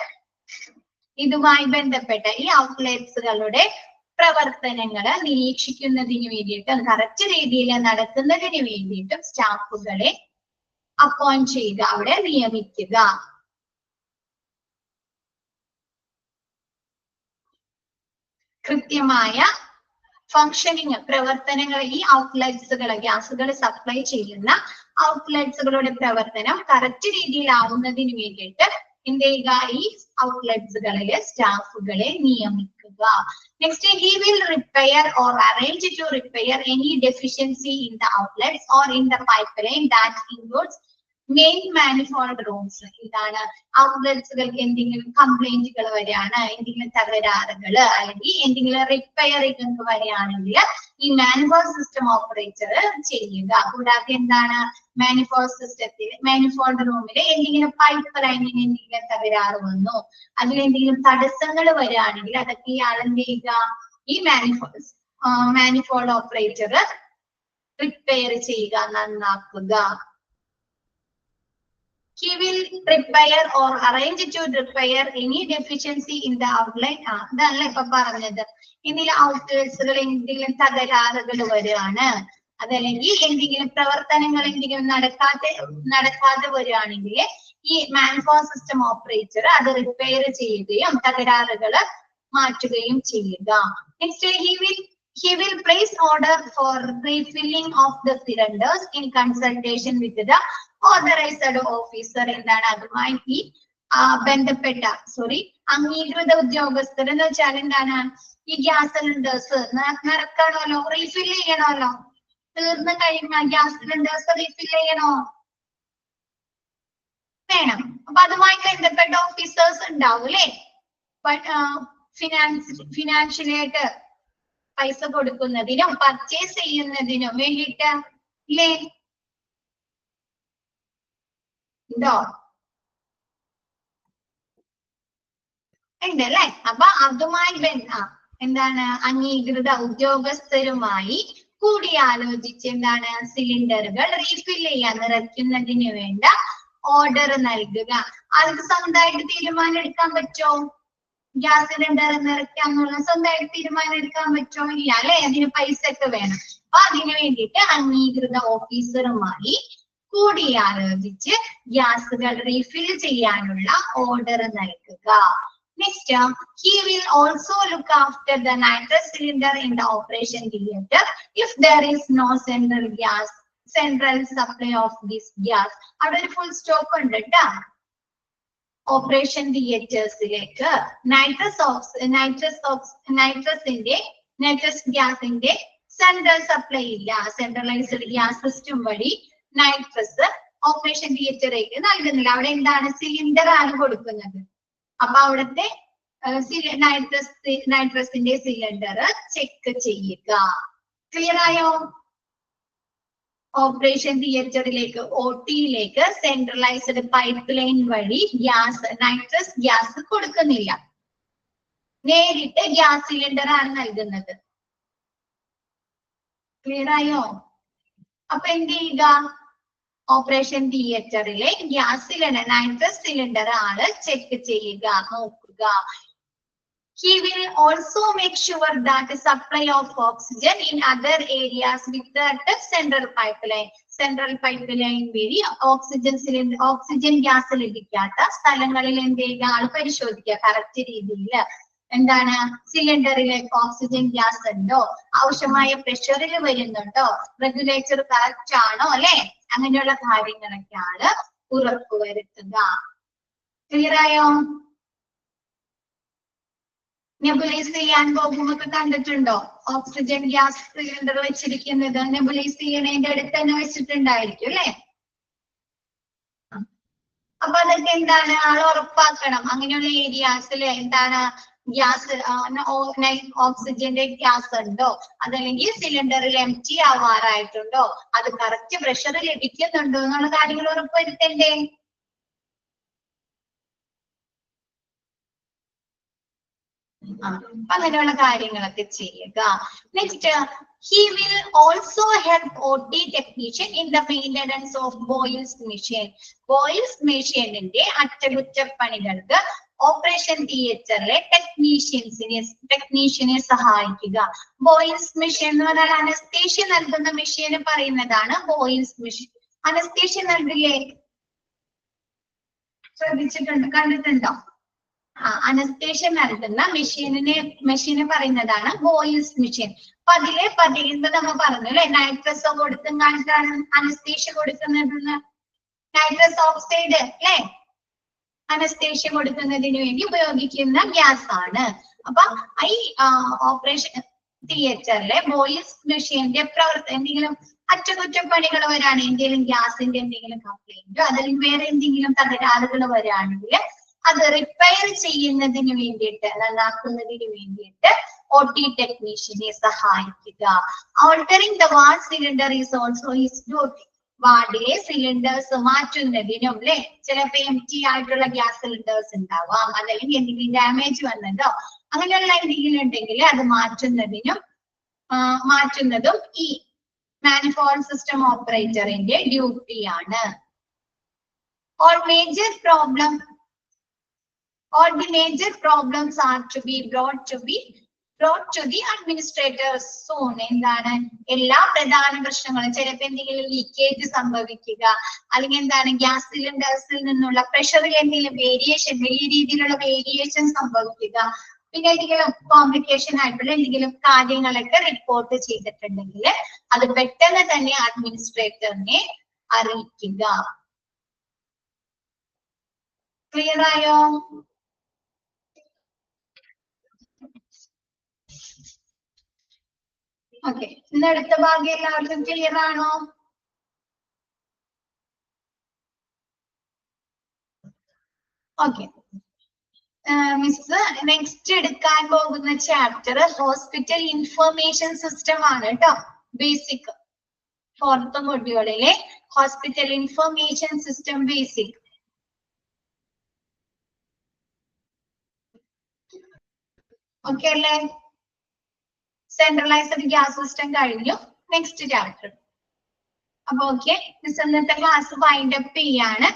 [SPEAKER 1] ഇതുമായി ബന്ധപ്പെട്ട ഈ ഔട്ട്ലെറ്റ്സുകളുടെ പ്രവർത്തനങ്ങള് നിരീക്ഷിക്കുന്നതിന് വേണ്ടിയിട്ടും കറക്റ്റ് രീതിയിൽ നടത്തുന്നതിന് വേണ്ടിയിട്ടും സ്റ്റാഫുകളെ അപ്പോയിന്റ് ചെയ്യുക, അവിടെ നിയമിക്കുക. കൃത്യമായ ഫങ്ഷനിങ് പ്രവർത്തനങ്ങൾ, ഈ ഔട്ട്ലെറ്റ്സുകൾ, ഗ്യാസുകൾ സപ്ലൈ ചെയ്യുന്ന ഔട്ട്ലെറ്റ്സുകളുടെ പ്രവർത്തനം കറക്റ്റ് രീതിയിലാവുന്നതിന് വേണ്ടിയിട്ട് എന്ത് ചെയ്യുക, ഈ ഔട്ട്ലെറ്റ്സുകളിലെ സ്റ്റാഫുകളെ നിയമിക്കുക. Next, he will repair or arrange to repair any deficiency in the outlets or in the pipeline that includes main manifold rooms. ഇതാണ് ഔട്ട്ലെറ്റ്സുകൾക്ക് എന്തെങ്കിലും കംപ്ലൈന്റുകൾ വരികയാണ്, എന്തെങ്കിലും തകരാറുകൾ അല്ലെങ്കിൽ എന്തെങ്കിലും റിപ്പയറിംഗ് വരികയാണെങ്കിൽ ഈ മാനിഫോൾഡ് സിസ്റ്റം ഓപ്പറേറ്റർ ചെയ്യുക. കൂടാതെ എന്താണ്, മാനിഫോൾഡ് സിസ്റ്റത്തിൽ മാനിഫോൾഡ് റൂമിൽ എന്തെങ്കിലും പൈപ്പ് ലൈനിന് എന്തെങ്കിലും തകരാറ് വന്നു, അതിലെന്തെങ്കിലും തടസ്സങ്ങൾ വരികയാണെങ്കിൽ അതൊക്കെ ഇയാൾ എന്ത് ചെയ്യുക, ഈ മാനിഫോൾഡ് ഓപ്പറേറ്റർ റിപ്പയർ ചെയ്യുക, നന്നാക്കുക. He will repair or arrange to repair any deficiency in the outlet. അതല്ല ഇപ്പൊ പറഞ്ഞത്. ഇതിൽ ഔട്ട്ലെറ്റ്സുകൾ എന്തെങ്കിലും തകരാറുകൾ വരികയാണ്, അതല്ലെങ്കിൽ എന്തെങ്കിലും പ്രവർത്തനങ്ങൾ എന്തെങ്കിലും നടക്കാതെ വരികയാണെങ്കിൽ ഈ മാനിഫോൾഡ് സിസ്റ്റം ഓപ്പറേറ്റർ അത് റിപ്പയർ ചെയ്യുകയും തകരാറുകൾ മാറ്റുകയും ചെയ്യുക. Next, he will place order for refilling of the cylinders in consultation with the authorized officer. എന്താണ്, അതുമായി ബന്ധപ്പെട്ട അംഗീകൃത ഉദ്യോഗസ്ഥർ എന്ന് വെച്ചാൽ എന്താണ്, ഈ ഗ്യാസ് സിലിണ്ടേഴ്സ് നിറക്കണമല്ലോ, റീഫിൽ ചെയ്യണമല്ലോ, തീർന്നു കഴിയുമ്പോൾ ഗ്യാസ് സിലിണ്ടേഴ്സ് റീഫിൽ ചെയ്യണോ, വേണം. അപ്പൊ അതുമായി ബന്ധപ്പെട്ട ഓഫീസേഴ്സ് ഉണ്ടാവും അല്ലെ, ഫിനാൻഷ്യലായിട്ട് പൈസ കൊടുക്കുന്നതിനും പർച്ചേസ് ചെയ്യുന്നതിനും വേണ്ടിയിട്ട് ഇല്ലേ, ഉണ്ടോ, ഉണ്ട് അല്ലെ. അപ്പൊ അതുമായി എന്താണ്, അംഗീകൃത ഉദ്യോഗസ്ഥരുമായി കൂടിയാലോചിച്ച് എന്താണ്, സിലിണ്ടറുകൾ റീഫിൽ ചെയ്യാൻ, നിറയ്ക്കുന്നതിന് വേണ്ട ഓർഡർ നൽകുക. അത് സ്വന്തമായിട്ട് തീരുമാനം എടുക്കാൻ പറ്റോ, ഗ്യാസ് സിലിണ്ടർ നിറയ്ക്കാന്നുള്ള സ്വന്തമായിട്ട് തീരുമാനം എടുക്കാൻ പറ്റോ, ഇല്ല അല്ലെ, അതിന് പൈസ ഒക്കെ വേണം. അപ്പൊ അതിനു വേണ്ടിയിട്ട് അംഗീകൃത ഓഫീസറുമായി കൂടിയാലോചിച്ച് ഗ്യാസുകൾ റീഫിൽ ചെയ്യാനുള്ള ഓർഡർ നൽകുക. Next, he will also look after the nitrous cylinder in the operation theater if there is no central supply of this gas. അവിടെ ഒരു ഫുൾ സ്റ്റോപ്പ് ഉണ്ട് കേട്ടോ. ഓപ്പറേഷൻ തിയേറ്റേഴ്സിലേക്ക് നൈട്രസ് ഗ്യാസിന്റെ സെൻട്രൽ സപ്ലൈ ഇല്ല, സെൻട്രലൈസ്ഡ് ഗ്യാസ് സിസ്റ്റം വഴി nitrous operation തിയേറ്ററിലേക്ക് നൽകുന്നില്ല. അവിടെ എന്താണ്, സിലിണ്ടർ ആണ് കൊടുക്കുന്നത്. അപ്പൊ അവിടുത്തെ നൈട്രസിന്റെ സിലിണ്ടർ ചെക്ക് ചെയ്യുക. ക്ലിയർ ആയോ? ഓപ്പറേഷൻ തിയേറ്ററിലേക്ക്, OT-യിലേക്ക് സെൻട്രലൈസ്ഡ് പൈപ്പ് ലൈൻ വഴി നൈട്രസ് ഗ്യാസ് കൊടുക്കുന്നില്ല, നേരിട്ട് ഗ്യാസ് സിലിണ്ടർ ആണ് നൽകുന്നത്. ക്ലിയർ ആയോ? അപ്പൊ എന്ത് ചെയ്യുക, ഓപ്പറേഷൻ തിയേറ്ററിലെ ഗ്യാസ് സിലിണ്ടർ, നൈട്രസ് സിലിണ്ടർ ആണ് ചെക്ക് ചെയ്യുക, നോക്കുക. He will also make sure that supply of oxygen in other areas with the central pipeline. Central pipe line വഴി ഓക്സിജൻ ഗ്യാസ് ലഭിക്കാത്ത സ്ഥലങ്ങളിൽ എന്ത് ചെയ്യുക, ആൾ പരിശോധിക്കുക കറക്റ്റ് രീതിയിൽ. എന്താണ്, സിലിണ്ടറിലേക്ക് ഓക്സിജൻ ഗ്യാസ് ഉണ്ടോ, ആവശ്യമായ പ്രഷറിൽ വരുന്നുണ്ടോ, റെഗുലേറ്റർ കറക്റ്റ് ആണോ അല്ലെ, അങ്ങനെയുള്ള കാര്യങ്ങളൊക്കെയാണ് ഉറപ്പുവരുത്തുക. ക്ലിയർ ആയോ? നെബുലൈസ് ചെയ്യാൻ പോകുമ്പോൾ കണ്ടിട്ടുണ്ടോ, ഓക്സിജൻ ഗ്യാസ് സിലിണ്ടർ വെച്ചിരിക്കുന്നത് നെബുലൈസ് ചെയ്യണതിന്റെ അടുത്ത് തന്നെ വെച്ചിട്ടുണ്ടായിരിക്കും അല്ലെ. അപ്പൊ അതൊക്കെ എന്താണ്, ആൾ ഉറപ്പാക്കണം അങ്ങനെയുള്ള ഏരിയാസില് എന്താണ്, ഗ്യാസ് ഓക്സിജന്റെ ഗ്യാസ് ഉണ്ടോ, അതല്ലെങ്കിൽ സിലിണ്ടറിൽ എംറ്റി ആവാറായിട്ടുണ്ടോ, അത് കറക്റ്റ് പ്രഷർ ലഭിക്കുന്നുണ്ടോ എന്നുള്ള കാര്യങ്ങൾ ഉറപ്പുവരുത്തണ്ടേ. അങ്ങനെയുള്ള കാര്യങ്ങളൊക്കെ ചെയ്യുക. Next, he will also help OT technician in the maintenance of Boyle's machine. Boyle's machine-ന്റെ അറ്റകുറ്റപ്പണികൾക്ക് ഓപ്പറേഷൻ തിയേറ്ററിലെ ടെക്നീഷ്യനെ സഹായിക്കുക. ബോയിൽസ് മെഷീൻ എന്ന് പറഞ്ഞാൽ അനസ്തേഷ്യ നൽകുന്ന മെഷീന് പറയുന്നതാണ് ബോയിൽസ് മെഷീൻ. അനസ്തേഷ്യ നൽകില്ലേ? ശ്രദ്ധിച്ചിട്ടുണ്ട്, കണ്ടിട്ടുണ്ടോ? അനസ്തേഷ്യ നൽകുന്ന മെഷീന് പറയുന്നതാണ് ബോയിൽസ് മെഷീൻ. അപ്പൊ അതിലെ പതിയുമ്പോ നമ്മ പറഞ്ഞു അല്ലെ, നൈട്രസ് കൊടുത്തും കാണിച്ചാണ് അനസ്തേഷ്യ കൊടുക്കുന്നത്. നൈട്രസ് ഓക്സൈഡ് അല്ലെ അനസ്തേഷ്യ കൊടുക്കുന്നതിന് വേണ്ടി ഉപയോഗിക്കുന്ന ഗ്യാസ് ആണ്. അപ്പൊ ഈ ഓപ്പറേഷൻ തിയേറ്ററിലെ ബോയിൽസ് മെഷീന്റെ എന്തെങ്കിലും അറ്റകുറ്റപ്പണികൾ വരാണ്, എന്തെങ്കിലും ഗ്യാസിന്റെ എന്തെങ്കിലും കംപ്ലൈന്റോ അല്ലെങ്കിൽ വേറെ എന്തെങ്കിലും തകരാറുകൾ വരാണെങ്കിൽ അത് റിപ്പയർ ചെയ്യുന്നതിന് വേണ്ടിയിട്ട്, നന്നാക്കുന്നതിന് വേണ്ടിയിട്ട് OT ടെക്നീഷ്യനെ സഹായിക്കുക. Altering the ward cylinder is also his duty. വാർഡിലെ സിലിണ്ടേഴ്സ് മാറ്റുന്നതിനും അല്ലെ, ചിലപ്പോ എംറ്റി ആയിട്ടുള്ള ഗ്യാസ് സിലിണ്ടേഴ്സ് ഉണ്ടാവാം, അല്ലെങ്കിൽ എന്തെങ്കിലും ഡാമേജ് വന്നതോ അങ്ങനെയുള്ള എന്തെങ്കിലും ഉണ്ടെങ്കിൽ അത് മാറ്റുന്നതും ഈ മാനിഫോൾഡ് സിസ്റ്റം ഓപ്പറേറ്ററിന്റെ ഡ്യൂട്ടിയാണ്. All the major problems are to be brought to the administrators soon. എന്താണ് എല്ലാ പ്രധാന പ്രശ്നങ്ങളും, ചിലപ്പോൾ എന്തെങ്കിലും ലീക്കേജ് സംഭവിക്കുക, അല്ലെങ്കിൽ എന്താണ് ഗ്യാസ് സിലിണ്ടേഴ്സിൽ നിന്നുള്ള പ്രഷറിൽ എന്തെങ്കിലും വേരിയേഷൻ, വലിയ രീതിയിലുള്ള വേരിയേഷൻ സംഭവിക്കുക, പിന്നെ എന്തെങ്കിലും കോംപ്ലിക്കേഷൻ ആയിട്ടുള്ള എന്തെങ്കിലും കാര്യങ്ങളൊക്കെ റിപ്പോർട്ട് ചെയ്തിട്ടുണ്ടെങ്കിൽ അത് പെട്ടെന്ന് തന്നെ അഡ്മിനിസ്ട്രേറ്ററിനെ അറിയിക്കുക. ക്ലിയർ ആയോ? ഓക്കെ, ഇന്ന് അടുത്ത ഭാഗം എല്ലാവർക്കും ക്ലിയർ ആണോ? ഓക്കെ, മിസ് നെക്സ്റ്റ് എടുക്കാൻ പോകുന്ന ചാപ്റ്റർ ഹോസ്പിറ്റൽ ഇൻഫർമേഷൻ സിസ്റ്റം ആണ് കേട്ടോ. ബേസിക് 4th മൊഡ്യൂളിലെ hospital information system basic. Okay അല്ലേ? സെൻട്രലൈസ്ഡ് ഗ്യാസ് സിസ്റ്റം കഴിഞ്ഞു. Next chapter. അപ്പൊ ഓക്കെ, മിസ് ഇന്നത്തെ ക്ലാസ് വൈൻഡ് അപ്പ് ചെയ്യാണ്.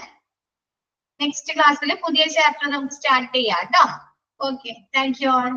[SPEAKER 1] നെക്സ്റ്റ് ക്ലാസ്സിൽ പുതിയ ചാപ്റ്റർ നമുക്ക് സ്റ്റാർട്ട് ചെയ്യാം കേട്ടോ. Okay, thank you all.